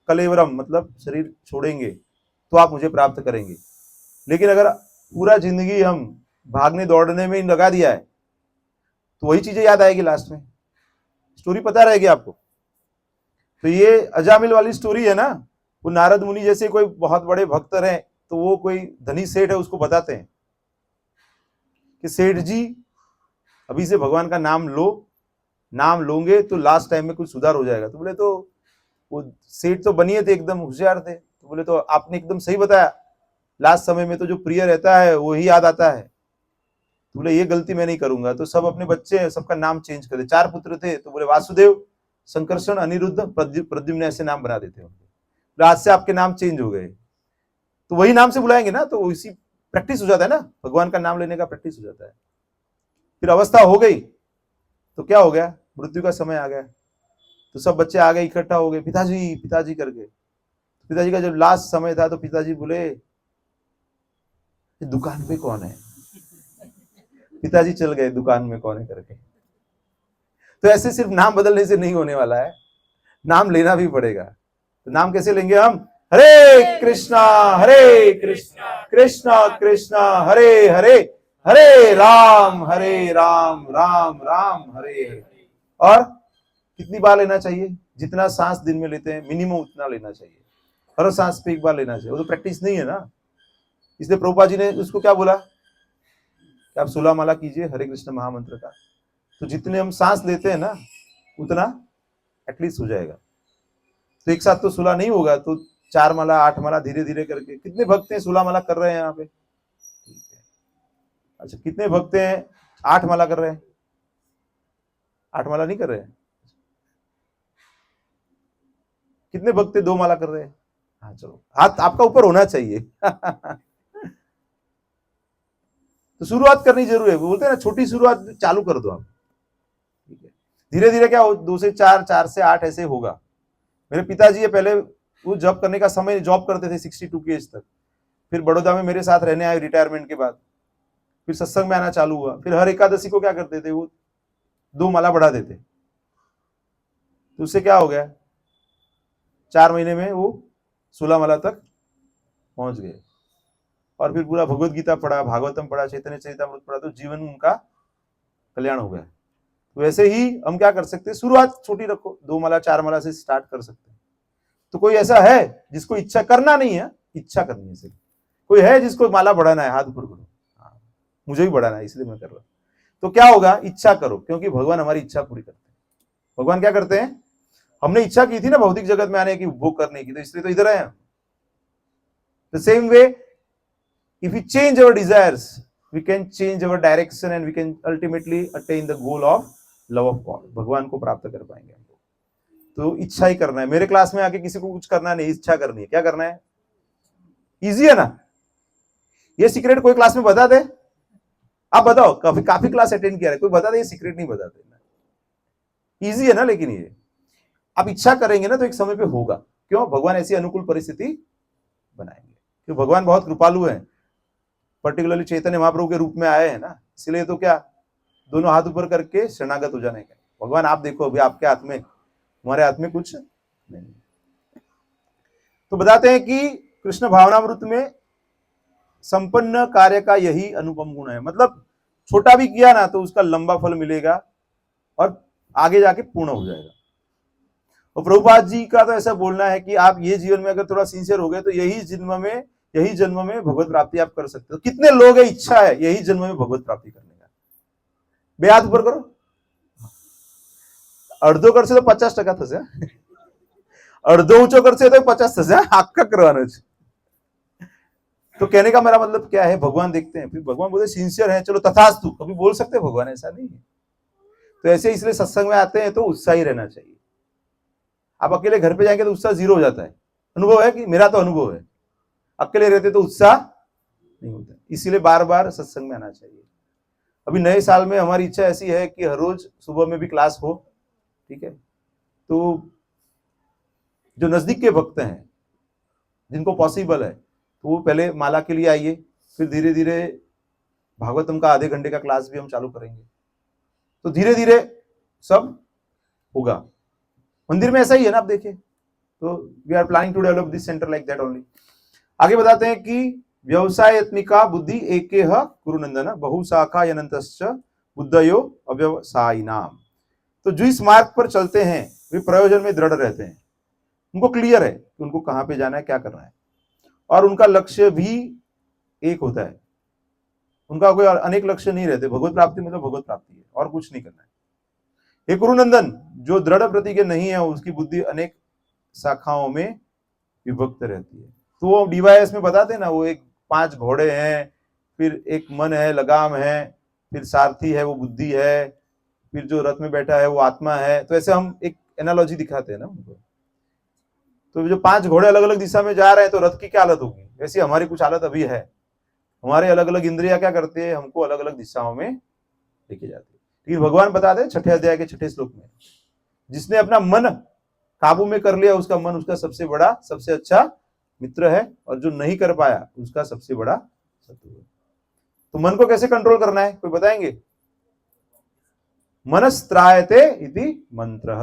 कलेवरम मतलब शरीर छोड़ेंगे तो आप मुझे प्राप्त करेंगे। लेकिन अगर पूरा जिंदगी हम भागने दौड़ने में लगा दिया है तो वही चीजें याद आएगी, लास्ट में स्टोरी पता रहेगी आपको। तो ये अजामिल वाली स्टोरी है ना, वो नारद मुनि जैसे कोई बहुत बड़े भक्त हैं, तो वो कोई धनी सेठ है उसको बताते हैं कि सेठ जी अभी से भगवान का नाम लो, नाम लोगे तो लास्ट टाइम में कुछ सुधार हो जाएगा। तो बोले तो वो सेठ तो बनिए थे, एकदम होशियार थे, तो बोले तो आपने एकदम सही बताया, लास्ट समय में तो जो प्रिय रहता है वो ही याद आता है। तो बोले ये गलती मैं नहीं करूंगा। तो सब अपने बच्चे सबका नाम चेंज कर दे। 4 पुत्र थे, तो बोले वासुदेव, संकर्षण, अनिरुद्ध, प्रद्युम्न ऐसे नाम बना देते हैं। आज से आपके नाम चेंज हो गए, तो वही नाम से बुलाएंगे ना, तो इसी प्रैक्टिस हो जाता है ना, भगवान का नाम लेने का प्रैक्टिस हो जाता है। फिर अवस्था हो गई तो क्या हो गया, मृत्यु का समय आ गया, तो सब बच्चे आ गए, इकट्ठा हो गए, पिताजी पिताजी करके। पिताजी का जब लास्ट समय था तो पिताजी बोले दुकान पे कौन है, पिताजी चल गए दुकान में कोने करके। तो ऐसे सिर्फ नाम बदलने से नहीं होने वाला है, नाम लेना भी पड़ेगा। तो नाम कैसे लेंगे हम? हरे कृष्णा कृष्णा कृष्णा हरे हरे, हरे राम राम राम हरे हरे। और कितनी बार लेना चाहिए? जितना सांस दिन में लेते हैं मिनिमम उतना लेना चाहिए। हर सांस पे एक बार लेना चाहिए। वो तो प्रैक्टिस नहीं है ना, इसलिए प्रभुपाद जी ने उसको क्या बोला कि आप 16 माला कीजिए हरे कृष्ण महामंत्र का। तो जितने हम सांस लेते हैं ना उतना एटलीस्ट हो जाएगा। तो एक साथ तो 16 नहीं होगा, तो 4 माला 8 माला धीरे धीरे करके। कितने भक्त हैं 16 माला कर रहे हैं यहाँ पे? ठीक है। अच्छा, कितने भक्त हैं 8 माला कर रहे हैं? 8 माला नहीं कर रहे हैं? कितने भक्त 2 माला कर रहे हैं? हाँ चलो, हाथ आपका ऊपर होना चाहिए। तो शुरुआत करनी जरूरी है। बोलते हैं ना, छोटी शुरुआत चालू कर दो आप, ठीक है। धीरे धीरे क्या हो, 2 से 4, 4 से 8 ऐसे होगा। मेरे पिताजी ये पहले वो जॉब करने का समय जॉब करते थे 62 की एज तक। फिर बड़ौदा में मेरे साथ रहने आए रिटायरमेंट के बाद। फिर सत्संग में आना चालू हुआ। फिर हर एकादशी को क्या करते थे, वो 2 माला बढ़ा देते। तो उससे क्या हो गया, 4 महीने में वो 16 माला तक पहुंच गए। और फिर पूरा भगवत गीता पढ़ा, भागवतम पढ़ा, चैतन्य चरितामृत पढ़ा, तो जीवन में उनका कल्याण हो गया। तो वैसे ही हम क्या कर सकते हैं, शुरुआत छोटी रखो, 2 माला 4 माला से स्टार्ट कर सकते हैं। तो कोई ऐसा है जिसको इच्छा करना नहीं है, इच्छा करनी है सिर्फ। कोई है जिसको माला बढ़ाना है, हाथ ऊपर करो। हाँ, मुझे भी बढ़ाना है इसलिए मैं कर रहा हूं। तो क्या होगा, इच्छा करो, क्योंकि भगवान हमारी इच्छा पूरी करते हैं। भगवान क्या करते हैं, हमने इच्छा की थी ना भौतिक जगत में आने की, उपभोग करने की, तो इसलिए तो इधर आए हम। The same way, if we change our desires, we can change our direction and we can ultimately attain the goal of love of God. भगवान को प्राप्त कर पाएंगे हम लोग। तो इच्छा ही करना है। मेरे क्लास में आके किसी को कुछ करना नहीं, इच्छा करनी है। क्या करना है? इजी है ना। ये सीक्रेट कोई क्लास में बता दे? आप बताओ, काफी क्लास अटेंड किया है, कोई बता दे ये सीक्रेट नहीं बताते। इजी है ना। लेकिन ये आप इच्छा करेंगे ना तो एक समय पे होगा। क्यों? भगवान ऐसी अनुकूल परिस्थिति बनाएंगे। क्योंकि भगवान बहुत कृपालु है, पर्टिकुलरली चैतन्य महाप्रभु के रूप में आए हैं ना, इसलिए तो क्या, दोनों हाथ ऊपर करके शरणागत हो जाने का। भगवान आप देखो, अभी आपके हाथ में, हमारे हाथ में कुछ नहीं। तो बताते हैं कि कृष्ण भावनामृत में संपन्न कार्य का यही अनुपम गुण है। मतलब छोटा भी किया ना तो उसका लंबा फल मिलेगा और आगे जाके पूर्ण हो जाएगा। और प्रभुपाद जी का तो ऐसा बोलना है कि आप ये जीवन में अगर थोड़ा सिंसियर हो गए तो यही जन्म में भगवत प्राप्ति आप कर सकते हो। कितने लोग है इच्छा है यही जन्म में भगवत प्राप्ति करने का? बे हाथ ऊपर करो। अर्धो करशे तो 50% થશે, अर्धो ऊंचो करशे तो 50 થશે, आक्का करवानो છે। तो कहने का मेरा मतलब क्या है, भगवान देखते हैं, फिर भगवान बोलते सिंसियर है, चलो तथास्तु, कभी बोल सकते भगवान ऐसा नहीं है। तो ऐसे इसलिए सत्संग में आते हैं तो उत्साही रहना चाहिए। आप अकेले घर पे जाएंगे तो उत्साह 0 हो जाता है। अनुभव है कि मेरा तो अनुभव है, अकेले रहते तो उत्साह नहीं होता। इसीलिए बार बार सत्संग में आना चाहिए। अभी नए साल में हमारी इच्छा ऐसी है कि हर रोज सुबह में भी क्लास हो, ठीक है। तो जो नजदीक के भक्त हैं जिनको पॉसिबल है तो वो पहले माला के लिए आइए, फिर धीरे धीरे भागवतम का आधे घंटे का क्लास भी हम चालू करेंगे। तो धीरे धीरे सब होगा। मंदिर में ऐसा ही है ना, आप देखिए। तो we are planning to develop this centre like that only. आगे बताते हैं कि व्यवसायत्मिका बुद्धि एकेह कुरुनंदन बहुशाखा यनंतश्च बुद्धयो अव्यवसायिनाम। तो जो इस मार्ग पर चलते हैं वे प्रयोजन में दृढ़ रहते हैं। उनको क्लियर है कि उनको कहां पे जाना है, क्या करना है, और उनका लक्ष्य भी एक होता है। उनका कोई अनेक लक्ष्य नहीं रहते। भगवत प्राप्ति मतलब भगवत प्राप्ति है और कुछ नहीं करना है। हे कुरुनंदन, जो दृढ़ प्रतिज्ञ नहीं है उसकी बुद्धि अनेक शाखाओं में विभक्त रहती है। तो वो डीवाईएस में बताते हैं ना, वो एक 5 घोड़े हैं, फिर एक मन है, लगाम है, फिर सारथी है वो बुद्धि है, फिर जो रथ में बैठा है वो आत्मा है। तो ऐसे हम एक एनालॉजी दिखाते हैं ना उनको। तो जो 5 घोड़े अलग अलग दिशा में जा रहे हैं तो रथ की क्या हालत होगी, वैसी हमारी कुछ हालत अभी है। हमारे अलग अलग इंद्रियां क्या करती है, हमको अलग अलग दिशाओं में लेके जाती है। लेकिन भगवान बता दे 6ठे अध्याय के 6ठे श्लोक में, जिसने अपना मन काबू में कर लिया उसका मन उसका सबसे बड़ा सबसे अच्छा मित्र है, और जो नहीं कर पाया उसका सबसे बड़ा शत्रु है। तो मन को कैसे कंट्रोल करना है, कोई बताएंगे? मनस्त्रायते इति मंत्र।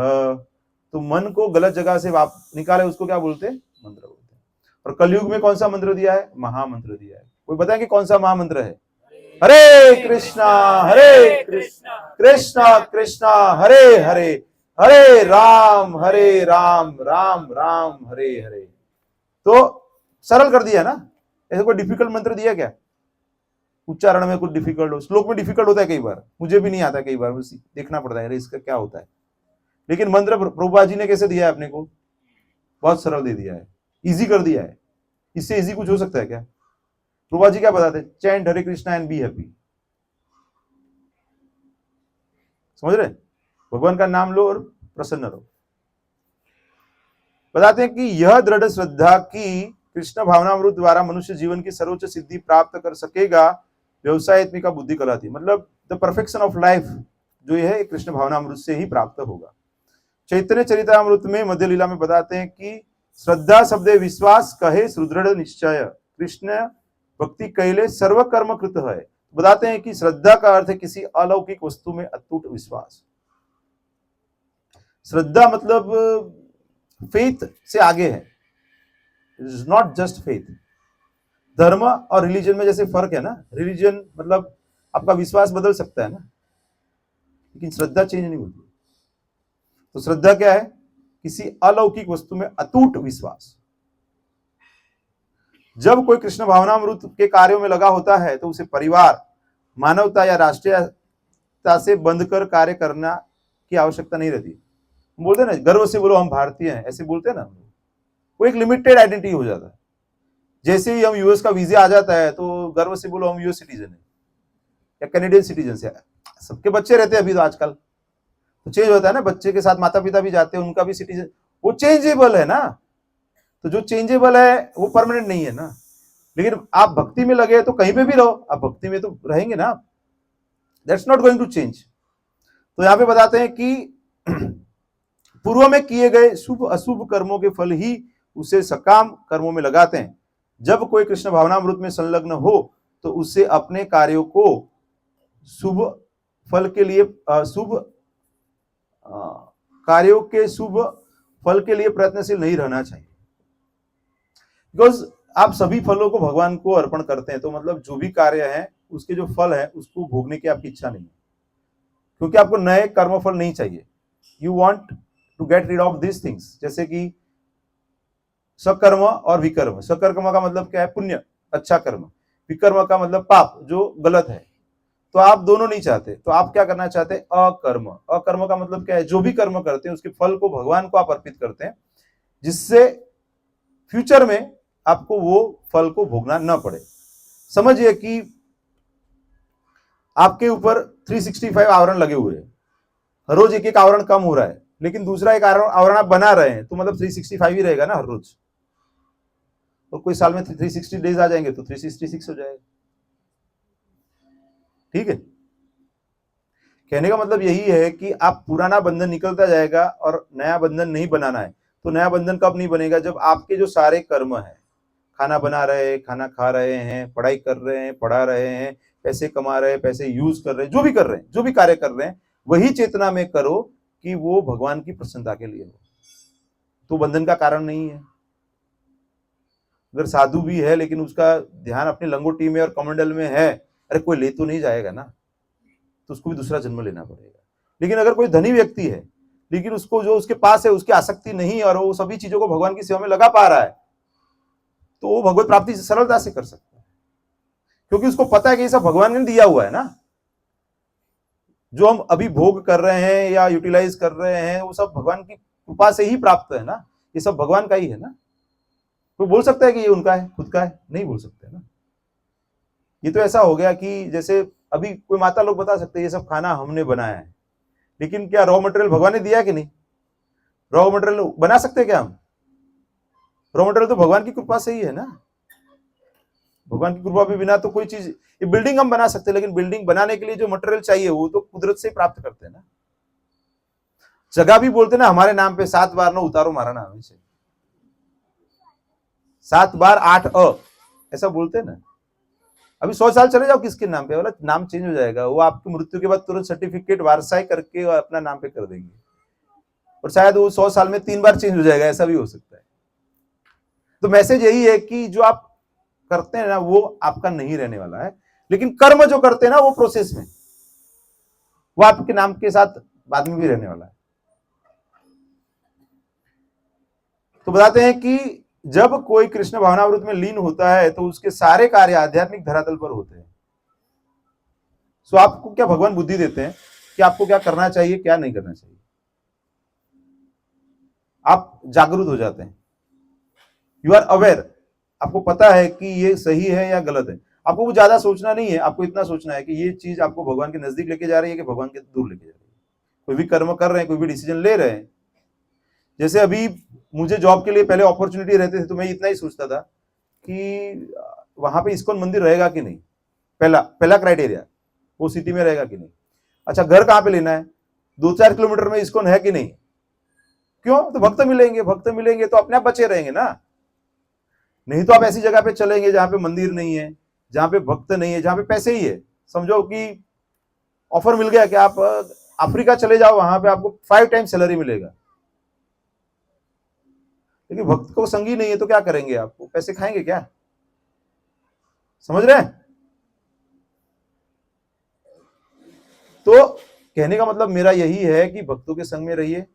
तो मन को गलत जगह से निकाले उसको क्या बोलते हैं? मंत्र बोलते हैं। और कलयुग में कौन सा मंत्र दिया है? महामंत्र दिया है। कोई बताएंगे कौन सा महामंत्र है? हरे कृष्णा कृष्णा कृष्णा हरे हरे, हरे राम राम राम हरे हरे। तो सरल कर दिया ना, ऐसे कोई डिफिकल्ट मंत्र दिया क्या? उच्चारण में कुछ डिफिकल्ट हो, श्लोक में डिफिकल्ट होता है कई बार, मुझे भी नहीं आता, कई बार देखना पड़ता है इसका क्या होता है। लेकिन मंत्र प्रभुपाद जी ने कैसे दिया है अपने को? बहुत सरल दे दिया है, इजी कर दिया है। इससे इजी कुछ हो सकता है क्या? प्रभुपाद जी क्या बताते हैं? Chant Hare Krishna and be happy. समझ रहे? भगवान का नाम लो और प्रसन्न रहो। बताते हैं कि यह दृढ़ श्रद्धा की कृष्ण भावनामृत द्वारा मनुष्य जीवन की सर्वोच्च सिद्धि प्राप्त कर सकेगा, व्यवसायत्मिका बुद्धि कहलाती। मतलब द परफेक्शन ऑफ लाइफ जो है कृष्ण भावनामृत से ही प्राप्त होगा। चैतन्य चरितामृत में मध्य लीला में बताते हैं कि श्रद्धा शब्दे विश्वास कहे सुदृढ़ निश्चय, कृष्ण भक्ति कैले सर्व कर्म कृत है। बताते हैं कि श्रद्धा का अर्थ है किसी अलौकिक वस्तु में अटूट विश्वास। श्रद्धा मतलब फेथ से आगे है, it is not just faith. धर्म और रिलीजन में जैसे फर्क है ना, रिलीजन मतलब आपका विश्वास बदल सकता है ना, लेकिन श्रद्धा चेंज नहीं होती। तो श्रद्धा क्या है? किसी अलौकिक वस्तु में अटूट विश्वास। जब कोई कृष्ण भावनामृत के कार्यों में लगा होता है तो उसे परिवार, मानवता या राष्ट्रीयता से बंधकर कार्य करना की आवश्यकता नहीं रहती। बोलते हैं ना, गर्व से बोलो हम भारतीय हैं, ऐसे बोलते हैं ना, वो एक लिमिटेड आइडेंटिटी हो जाता है। जैसे ही हम यूएस का वीजा आ जाता है तो गर्व से बोलो हम यूएस सिटीजन है या कैनेडियन सिटीजन है। सबके बच्चे रहते हैं अभी तो आजकल, तो चेंज होता है ना, बच्चे के साथ माता पिता भी जाते हैं, उनका भी सिटीजन, वो चेंजेबल है ना। तो जो चेंजेबल है वो परमानेंट नहीं है ना। लेकिन आप भक्ति में लगे तो कहीं पे भी रहो, आप भक्ति में तो रहेंगे ना, that's not going to change. तो यहां पे बताते हैं कि पूर्व में किए गए शुभ अशुभ कर्मों के फल ही उसे सकाम कर्मों में लगाते हैं। जब कोई कृष्ण भावनामृत में संलग्न हो तो उससे अपने कार्यों को शुभ फल के लिए शुभ कार्यों के शुभ फल के लिए प्रयत्नशील नहीं रहना चाहिए। बिकॉज आप सभी फलों को भगवान को अर्पण करते हैं, तो मतलब जो भी कार्य है उसके जो फल है उसको भोगने की आपकी इच्छा नहीं है, क्योंकि आपको नए कर्म फल नहीं चाहिए। You want to get rid of this things, जैसे कि सकर्म और विकर्म। सकर्म का मतलब क्या है? पुण्य, अच्छा कर्म। विकर्म का मतलब पाप, जो गलत है। तो आप दोनों नहीं चाहते, तो आप क्या करना चाहते हैं? अकर्म। अकर्म का मतलब क्या है? जो भी कर्म करते हैं उसके फल को भगवान को आप अर्पित करते हैं, जिससे फ्यूचर में आपको वो फल को भोगना न पड़े। समझिए कि आपके ऊपर 365 आवरण लगे हुए हैं, हर रोज एक एक आवरण कम हो रहा है, लेकिन दूसरा एक आवरण आप बना रहे हैं, तो मतलब 365 ही रहेगा ना हर रोज। और कोई साल में 360 डेज आ जाएंगे तो 366 हो जाएगा। ठीक है? कहने का मतलब यही है कि आप पुराना बंधन निकलता जाएगा और नया बंधन नहीं बनाना है। तो नया बंधन कब नहीं बनेगा? जब आपके जो सारे कर्म है, खाना बना रहे हैं, खाना खा रहे हैं, पढ़ाई कर रहे हैं, पढ़ा रहे हैं, पैसे कमा रहे हैं, पैसे यूज कर रहे हैं, जो भी कर रहे हैं, जो भी कार्य कर रहे हैं, वही चेतना में करो कि वो भगवान की प्रसन्नता के लिए हो, तो बंधन का कारण नहीं है। अगर साधु भी है लेकिन उसका ध्यान अपनी लंगोटी में और कमंडल में है, अरे कोई ले तो नहीं जाएगा ना, तो उसको भी दूसरा जन्म लेना पड़ेगा। लेकिन अगर कोई धनी व्यक्ति है लेकिन उसको जो उसके पास है उसकी आसक्ति नहीं और वो सभी चीजों को भगवान की सेवा में लगा पा रहा है, तो वो भगवत प्राप्ति सरलता से कर सकता है, क्योंकि उसको पता है कि ये सब भगवान ने दिया हुआ है ना। जो हम अभी भोग कर रहे हैं या यूटिलाइज कर रहे हैं वो सब भगवान की कृपा से ही प्राप्त है ना, ये सब भगवान का ही है ना। कोई बोल सकता है कि ये उनका है, खुद का है? नहीं बोल सकते ना। ये तो ऐसा हो गया कि जैसे अभी कोई माता लोग बता सकते हैं ये सब खाना हमने बनाया है, लेकिन क्या रॉ मटेरियल भगवान ने दिया कि नहीं? रॉ मटेरियल बना सकते हैं क्या हम? रॉ मटेरियल तो भगवान की कृपा से ही है ना। भगवान की कृपा के बिना तो कोई चीज, ये बिल्डिंग हम बना सकते हैं, लेकिन बिल्डिंग बनाने के लिए जो मटेरियल चाहिए वो तो कुदरत से प्राप्त करते हैं ना। जगह भी बोलते ना हमारे नाम पे 7 बार न उतारो मारा नाम से, 7 बार 8 ऐसा बोलते हैं ना। अभी 100 साल चले जाओ किसके नाम पे, बोला नाम चेंज हो जाएगा, वो आपकी मृत्यु के बाद तुरंत सर्टिफिकेट वारसाई करके और अपना नाम पे कर देंगे, और शायद वो 100 साल में 3 बार चेंज हो जाएगा, ऐसा भी हो सकता है। तो मैसेज यही है कि जो आप करते हैं ना वो आपका नहीं रहने वाला है, लेकिन कर्म जो करते हैं ना वो प्रोसेस में, वो आपके नाम के साथ बाद में भी रहने वाला है। तो बताते हैं कि जब कोई कृष्ण भावनामृत में लीन होता है तो उसके सारे कार्य आध्यात्मिक धरातल पर होते हैं। सो आपको क्या भगवान बुद्धि देते हैं कि आपको क्या करना चाहिए, क्या नहीं करना चाहिए। आप जागरूक हो जाते हैं, यू आर अवेयर, आपको पता है कि ये सही है या गलत है। आपको कुछ ज्यादा सोचना नहीं है, आपको इतना सोचना है कि ये चीज आपको भगवान के नजदीक लेके जा रही है कि भगवान के दूर लेके जा रही है। कोई भी कर्म कर रहे हैं, कोई भी डिसीजन ले रहे हैं, जैसे अभी मुझे जॉब के लिए पहले अपॉर्चुनिटी रहते थे तो मैं इतना ही सोचता था कि वहां पे इस्कॉन मंदिर रहेगा कि नहीं, पहला क्राइटेरिया, वो सिटी में रहेगा कि नहीं। अच्छा, घर कहाँ पे लेना है, 2-4 किलोमीटर में इस्कॉन है कि नहीं, क्यों, तो भक्त मिलेंगे तो अपने आप बचे रहेंगे ना। नहीं तो आप ऐसी जगह पे चलेंगे जहां पे मंदिर नहीं है, जहां पे भक्त नहीं है, जहां पे पैसे ही है। समझो कि ऑफर मिल गया कि आप अफ्रीका चले जाओ, वहां पे आपको 5 टाइम सैलरी मिलेगा, लेकिन भक्त को संगी नहीं है तो क्या करेंगे, आपको पैसे खाएंगे क्या, समझ रहे हैं। तो कहने का मतलब मेरा यही है कि भक्तों के संग में रहिए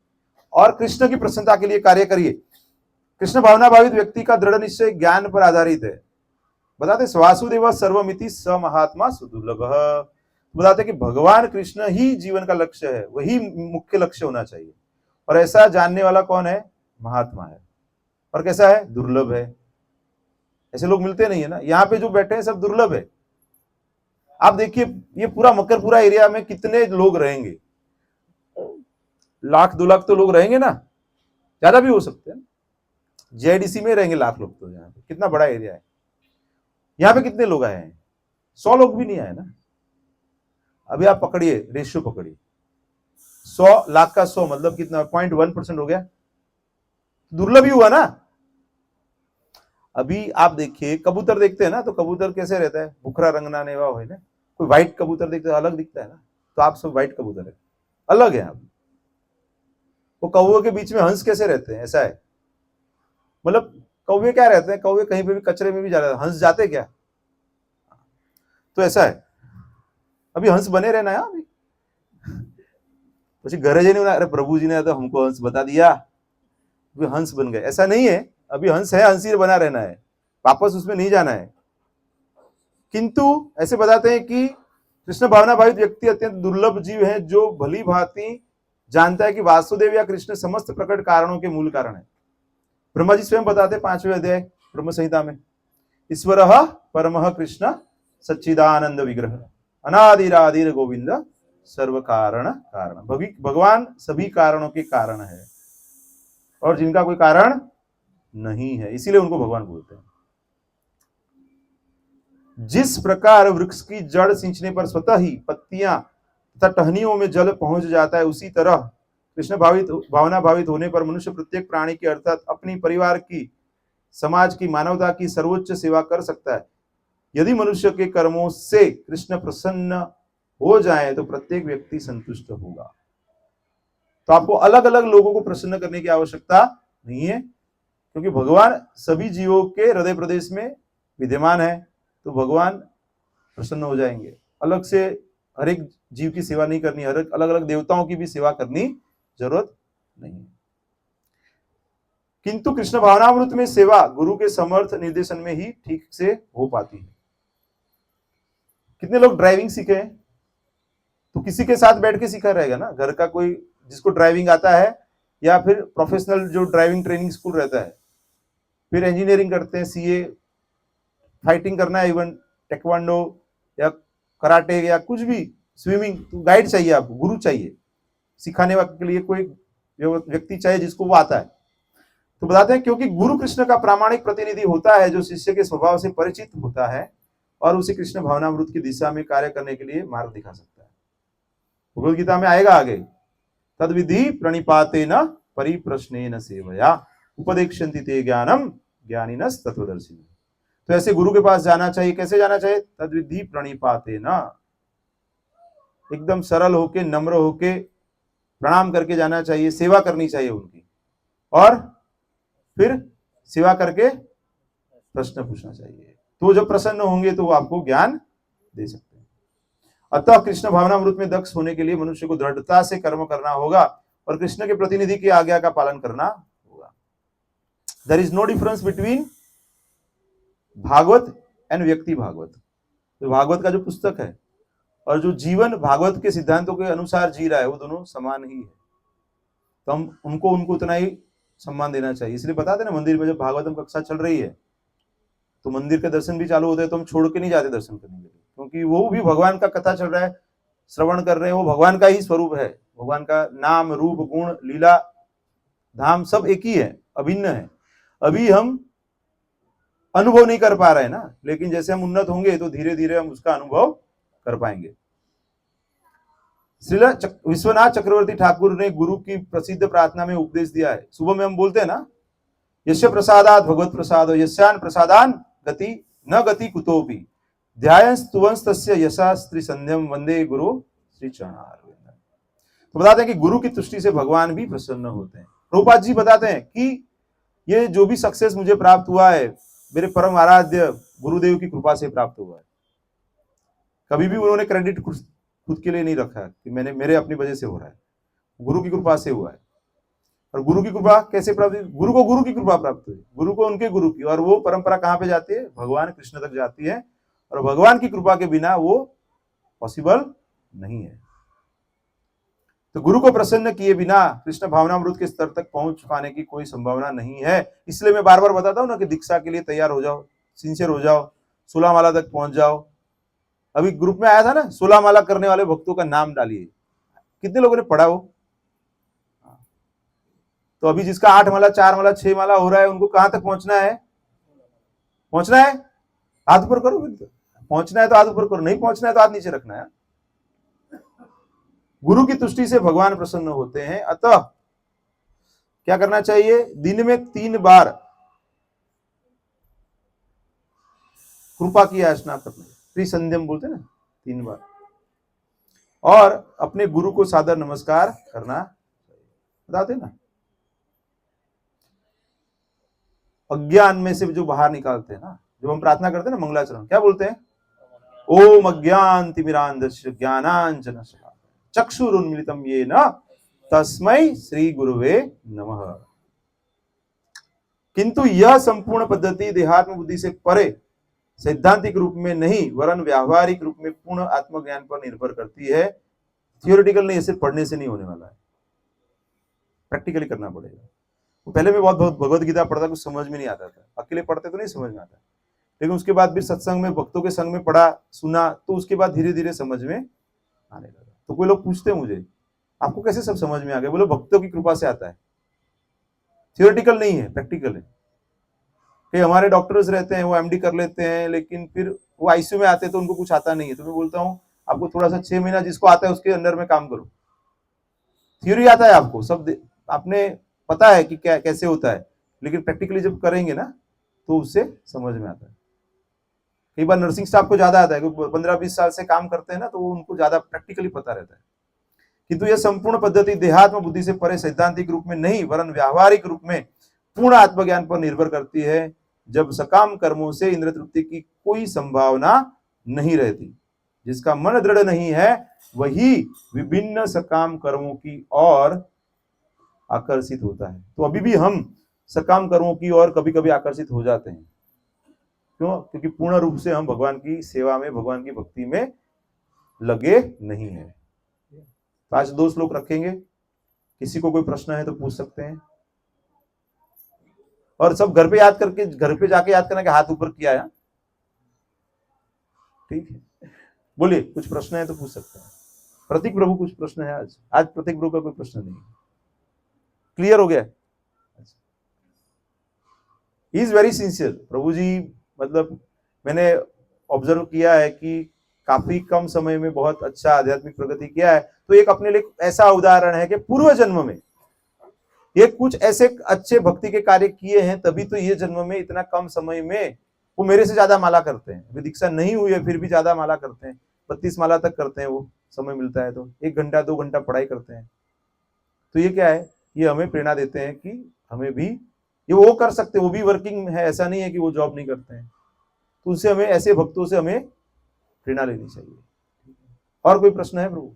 और कृष्ण की प्रसन्नता के लिए कार्य करिए। कृष्ण भावना भावित व्यक्ति का दृढ़ निश्चय ज्ञान पर आधारित है। बताते वासुदेव सर्वमिति स महात्मा सुदुर्लभ। बताते कि भगवान कृष्ण ही जीवन का लक्ष्य है, वही मुख्य लक्ष्य होना चाहिए, और ऐसा जानने वाला कौन है, महात्मा है। और कैसा है, दुर्लभ है, ऐसे लोग मिलते नहीं है ना। यहाँ पे जो बैठे हैं सब दुर्लभ है। आप देखिए ये पूरा मकरपुरा एरिया में कितने लोग रहेंगे, 1-2 लाख तो लोग रहेंगे ना, ज्यादा भी हो सकते हैं। जेआईडीसी में रहेंगे लाख लोग, तो यहाँ पे कितना बड़ा एरिया है, यहाँ पे कितने लोग आए हैं, 100 लोग भी नहीं आए ना। अभी आप पकड़िए, रेशियो पकड़िए, 100 लाख का 100 मतलब कितना, 0.1% हो गया, दुर्लभ ही हुआ ना। अभी आप देखिए कबूतर देखते हैं ना, तो कबूतर कैसे रहता है, बुखरा रंगना नेवा हो ना, कोई व्हाइट कबूतर देखते हैं अलग दिखता है ना, तो आप सब व्हाइट कबूतर है, अलग है आप। वो कौवे के बीच में हंस कैसे रहते हैं, ऐसा है। मतलब कौवे क्या रहते हैं, कौवे कहीं पे भी कचरे में भी जा रहे हैं, हंस जाते क्या, तो ऐसा है। अभी हंस बने रहना है अभी, પછી ઘરે જઈને अरे प्रभु जी ने तो हमको हंस बता दिया, अभी हंस बन गए, ऐसा नहीं है। अभी हंस है, हंसी बना रहना है, वापस उसमें नहीं जाना है। किंतु ऐसे बताते हैं कि कृष्ण भावना भावित व्यक्ति अत्यंत दुर्लभ जीव है जो भली भांति जानता है कि वासुदेव या कृष्ण समस्त प्रकट कारणों के मूल कारण है। ब्रह्मा जी स्वयं बताते 5वें अध्याय ब्रह्म संहिता में, ईश्वर परमः कृष्ण सच्चिदानंद विग्रह अनादिरादिर गोविंद सर्व कारण कारण। भगवान सभी कारणों के कारण है और जिनका कोई कारण नहीं है, इसीलिए उनको भगवान बोलते हैं। जिस प्रकार वृक्ष की जड़ सिंचने पर स्वतः ही पत्तियां तथा टहनियों में जल पहुंच जाता है, उसी तरह कृष्ण भावना भावित होने पर मनुष्य प्रत्येक प्राणी की अर्थात अपनी, परिवार की, समाज की, मानवता की सर्वोच्च सेवा कर सकता है। यदि मनुष्य के कर्मों से कृष्ण प्रसन्न हो जाए तो प्रत्येक व्यक्ति संतुष्ट होगा। तो आपको अलग अलग लोगों को प्रसन्न करने की आवश्यकता नहीं है, क्योंकि भगवान सभी जीवों के हृदय प्रदेश में विद्यमान है, तो भगवान प्रसन्न हो जाएंगे। अलग से हर एक जीव की सेवा नहीं करनी, हर एक अलग अलग देवताओं की भी सेवा करनी जरूरत नहीं है। किंतु कृष्ण भावनामृत में सेवा गुरु के समर्थ निर्देशन में ही ठीक से हो पाती है। कितने लोग ड्राइविंग सीखे हैं, तो किसी के साथ बैठ के सीखा रहेगा ना, घर का कोई जिसको ड्राइविंग आता है, या फिर प्रोफेशनल जो ड्राइविंग ट्रेनिंग स्कूल रहता है, फिर इंजीनियरिंग करते हैं, सीए, फाइटिंग करना है, इवन टेक्वांडो या कराटे या कुछ भी, स्विमिंग, तो गाइड चाहिए आपको, गुरु चाहिए, सिखाने के लिए कोई व्यक्ति चाहिए जिसको वो आता है। तो बताते हैं क्योंकि गुरु कृष्ण का प्रामाणिक प्रतिनिधि होता है जो शिष्य के स्वभाव से परिचित होता है और उसे कृष्ण भावनामृत की दिशा में कार्य करने के लिए मार्ग दिखा सकता है। भगवद गीता में आएगा आगे, तद विधि प्रणिपातेन परिप्रश्नेन सेवया उपदेक्षन्ति ते ज्ञानम ज्ञानिनस्तत्वदर्शिनः। तो ऐसे गुरु के पास जाना चाहिए। कैसे जाना चाहिए? तद्विधि प्रणिपाते ना, एकदम सरल होके, नम्र होके प्रणाम करके जाना चाहिए, सेवा करनी चाहिए उनकी, और फिर सेवा करके प्रश्न पूछना चाहिए। तो जब प्रसन्न होंगे तो वो आपको ज्ञान दे सकते हैं। अतः कृष्ण भावनामृत में दक्ष होने के लिए मनुष्य को दृढ़ता से कर्म करना होगा और कृष्ण के प्रतिनिधि की आज्ञा का पालन करना होगा। There is no difference between Bhagavata and व्यक्ति भागवत। तो भागवत का जो पुस्तक है और जो जीवन भागवत के सिद्धांतों के अनुसार जी रहा है, वो दोनों समान ही है। तो हम उनको उतना ही सम्मान देना चाहिए। इसलिए बताते ना, मंदिर में जब भागवतम कक्षा चल रही है तो मंदिर के दर्शन भी चालू होते हैं, तो हम छोड़ के नहीं जाते दर्शन करने के लिए, क्योंकि वो भी भगवान का कथा चल रहा है, श्रवण कर रहे हैं, वो भगवान का ही स्वरूप है। भगवान का नाम, रूप, गुण, लीला, धाम सब एक ही है, अभिन्न है। अभी हम अनुभव नहीं कर पा रहे हैं ना, लेकिन जैसे हम उन्नत होंगे तो धीरे धीरे हम उसका अनुभव कर पाएंगे। श्रील विश्वनाथ चक्रवर्ती ठाकुर ने गुरु की प्रसिद्ध प्रार्थना में उपदेश दिया है। सुबह में हम बोलते हैं ना, यस्य प्रसादात भगवत प्रसादो यस्यान प्रसादान गति न गति कुतोपि ध्यायंस तुवंस तस्य यशा स्त्री संध्यम वंदे गुरु श्री चरणारविंद। तो बताते हैं कि गुरु की तुष्टि से भगवान भी प्रसन्न होते हैं। प्रभुपाद जी बताते हैं कि ये जो भी सक्सेस मुझे प्राप्त हुआ है, मेरे परम आराध्य गुरुदेव की कृपा से प्राप्त हुआ है। कभी भी उन्होंने क्रेडिट खुद के लिए नहीं रखा कि मैंने मेरे अपनी वजह से हो रहा है, गुरु की कृपा से हुआ है। और गुरु की कृपा कैसे प्राप्त हुई? गुरु को गुरु की कृपा प्राप्त हुई, गुरु को उनके गुरु की, और वो परंपरा कहां पे जाती है? भगवान कृष्ण तक जाती है। और भगवान की कृपा के बिना वो पॉसिबल नहीं है। तो गुरु को प्रसन्न किए बिना कृष्ण भावनामृत के स्तर तक पहुंच पाने की कोई संभावना नहीं है। इसलिए मैं बार बार बताता हूं ना कि दीक्षा के लिए तैयार हो जाओ, सिंसियर हो जाओ, 16 माला तक पहुंच जाओ। अभी ग्रुप में आया था ना, 16 माला करने वाले भक्तों का नाम डालिए। कितने लोगों ने पढ़ा वो? तो अभी जिसका 8 माला, 4 माला, 6 माला हो रहा है, उनको कहां तक पहुंचना है? पहुंचना है हाथ ऊपर करो। पहुंचना है तो हाथ ऊपर करो, नहीं पहुंचना है तो हाथ नीचे रखना है। गुरु की तुष्टि से भगवान प्रसन्न होते हैं। अतः क्या करना चाहिए? दिन में 3 बार कृपा की याचना करना, त्रिसंध्यम बोलते हैं ना, 3 बार, और अपने गुरु को सादर नमस्कार करना। बताते ना, अज्ञान में से जो बाहर निकालते हैं ना, जब हम प्रार्थना करते हैं ना मंगलाचरण, क्या बोलते हैं? ओम अज्ञान तिमिरांधस्य ज्ञानांजन चक्षुरुन्मिलितं येन तस्मै श्री गुरुवे नमः। किंतु यह संपूर्ण पद्धति देहात्म बुद्धि से परे सैद्धांतिक रूप में नहीं, वरन व्यावहारिक रूप में पूर्ण आत्मज्ञान पर निर्भर करती है। थियोरिटिकल नहीं, इसे पढ़ने से नहीं होने वाला है, प्रैक्टिकली करना पड़ेगा। तो पहले मैं बहुत भगवत गीता पढ़ता, कुछ समझ में नहीं आता था, अकेले पढ़ते तो नहीं समझ में आता, लेकिन उसके बाद भी सत्संग में भक्तों के संग में पढ़ा, सुना, तो उसके बाद धीरे धीरे समझ में आने लगा। तो कोई लोग पूछते हैं मुझे, आपको कैसे सब समझ में आ गया? बोलो भक्तों की कृपा से आता है, थियोरिटिकल नहीं है, प्रैक्टिकल है। कई हमारे डॉक्टर्स रहते हैं, वो एमडी कर लेते हैं, लेकिन फिर वो आईसीयू में आते हैं तो उनको कुछ आता नहीं है। तो मैं बोलता हूँ आपको थोड़ा सा 6 महीना जिसको आता है उसके अंदर में काम करो। थ्योरी आता है आपको, सब आपने पता है कि क्या कैसे होता है, लेकिन प्रैक्टिकली जब करेंगे ना तो उससे समझ में आता है। कई बार नर्सिंग स्टाफ को ज्यादा आता है, 15-20 साल से काम करते हैं ना, तो उनको ज्यादा प्रैक्टिकली पता रहता है। किंतु यह संपूर्ण पद्धति देहात्म बुद्धि से परे सैद्धांतिक रूप में नहीं, वरन व्यावहारिक रूप में पूर्ण आत्मज्ञान पर निर्भर करती है। जब सकाम कर्मों से इंद्र तृप्ति की कोई संभावना नहीं रहती, जिसका मन दृढ़ नहीं है वही विभिन्न सकाम कर्मों की ओर आकर्षित होता है। तो अभी भी हम सकाम कर्मों की ओर कभी कभी आकर्षित हो जाते हैं। क्यों? क्योंकि पूर्ण रूप से हम भगवान की सेवा में, भगवान की भक्ति में लगे नहीं है। तो आज 2 श्लोक रखेंगे, किसी को कोई प्रश्न है तो पूछ सकते हैं, और सब घर पे याद करके, घर पे जाके याद करना कि हाथ ऊपर किया है। ठीक है, बोलिए, कुछ प्रश्न है तो पूछ सकते हैं। प्रतीक प्रभु कुछ प्रश्न है आज प्रतीक प्रभु का कोई प्रश्न नहीं, क्लियर हो गया? ही इज वेरी सिंसियर प्रभु जी। मतलब मैंने ऑब्जर्व किया है कि काफी कम समय में बहुत अच्छा आध्यात्मिक प्रगति किया है। तो एक अपने लिए ऐसा उदाहरण है कि पूर्व जन्म में ये कुछ ऐसे अच्छे भक्ति के कार्य किए हैं, तभी तो ये जन्म में इतना कम समय में वो मेरे से ज्यादा माला करते हैं, अभी दीक्षा नहीं हुई है फिर भी ज्यादा माला करते हैं, 32 माला तक करते हैं, वो समय मिलता है तो 1 घंटा 2 घंटा पढ़ाई करते हैं। तो ये क्या है, ये हमें प्रेरणा देते हैं कि हमें भी ये वो कर सकते, वो भी वर्किंग है, ऐसा नहीं है कि वो जॉब नहीं करते हैं। तो उनसे हमें, ऐसे भक्तों से हमें प्रेरणा लेनी चाहिए। और कोई प्रश्न है प्रभु?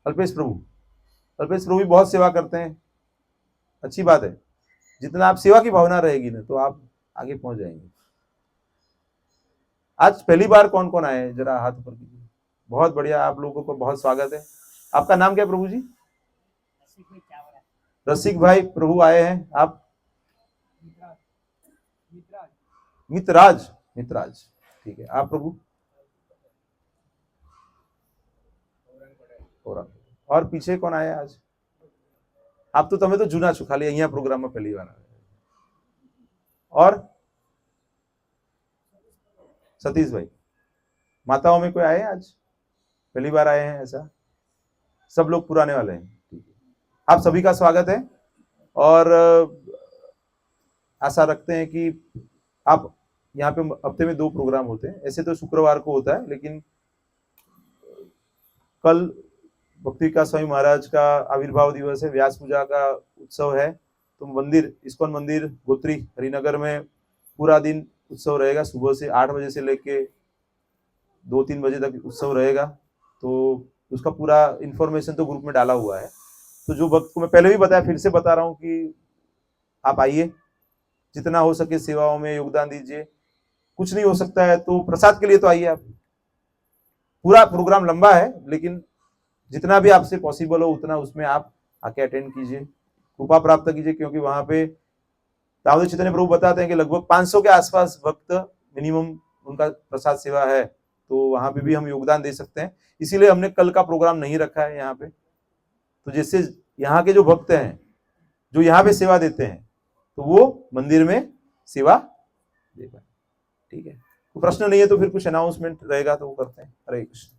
अल्पेश प्रभु, अल्पेश प्रभु भी बहुत सेवा करते हैं, अच्छी बात है। जितना आप सेवा की भावना रहेगी ना तो आप आगे पहुंच जाएंगे। आज पहली बार कौन कौन आए हैं, जरा हाथ ऊपर कीजिए। बहुत बढ़िया, आप लोगों को बहुत स्वागत है। आपका नाम क्या है प्रभु जी? रसिक भाई प्रभु आए हैं। आप? मितराज, मितराज, ठीक है। आप प्रभु? और पीछे कौन आया आज? आप तो तमें तो जूना छो, खाली अहिया प्रोग्राम में पहली बार। और सतीश भाई, माताओं में कोई आए आज? पहली बार आए हैं ऐसा? सब लोग पुराने वाले हैं, ठीक है। आप सभी का स्वागत है और आशा रखते हैं कि आप यहाँ पे हफ्ते में 2 प्रोग्राम होते हैं, ऐसे तो शुक्रवार को होता है, लेकिन कल भक्ति का स्वामी महाराज का आविर्भाव दिवस है, व्यास पूजा का उत्सव है, तो मंदिर, इस्कॉन मंदिर गोत्री हरिनगर में पूरा दिन उत्सव रहेगा। सुबह से 8 बजे से लेके 2-3 बजे तक उत्सव रहेगा। तो उसका पूरा इंफॉर्मेशन तो ग्रुप में डाला हुआ है। तो जो भक्त को मैं पहले भी बताया, फिर से बता रहा हूँ कि आप आइए, जितना हो सके सेवाओं में योगदान दीजिए। कुछ नहीं हो सकता है तो प्रसाद के लिए तो आइए आप। पूरा प्रोग्राम लंबा है, लेकिन जितना भी आपसे पॉसिबल हो उतना उसमें आप आके अटेंड कीजिए, कृपा प्राप्त कीजिए, क्योंकि वहां पे दाऊद चैतन्य प्रभु बताते हैं कि लगभग 500 के आसपास भक्त मिनिमम उनका प्रसाद सेवा है, तो वहां पे भी हम योगदान दे सकते हैं। इसीलिए हमने कल का प्रोग्राम नहीं रखा है यहाँ पे। तो जैसे यहाँ के जो भक्त हैं जो यहाँ पे सेवा देते हैं तो वो मंदिर में सेवा दे पाए, ठीक है। तो प्रश्न नहीं है तो फिर कुछ अनाउंसमेंट रहेगा तो वो करते हैं। हरे कृष्ण।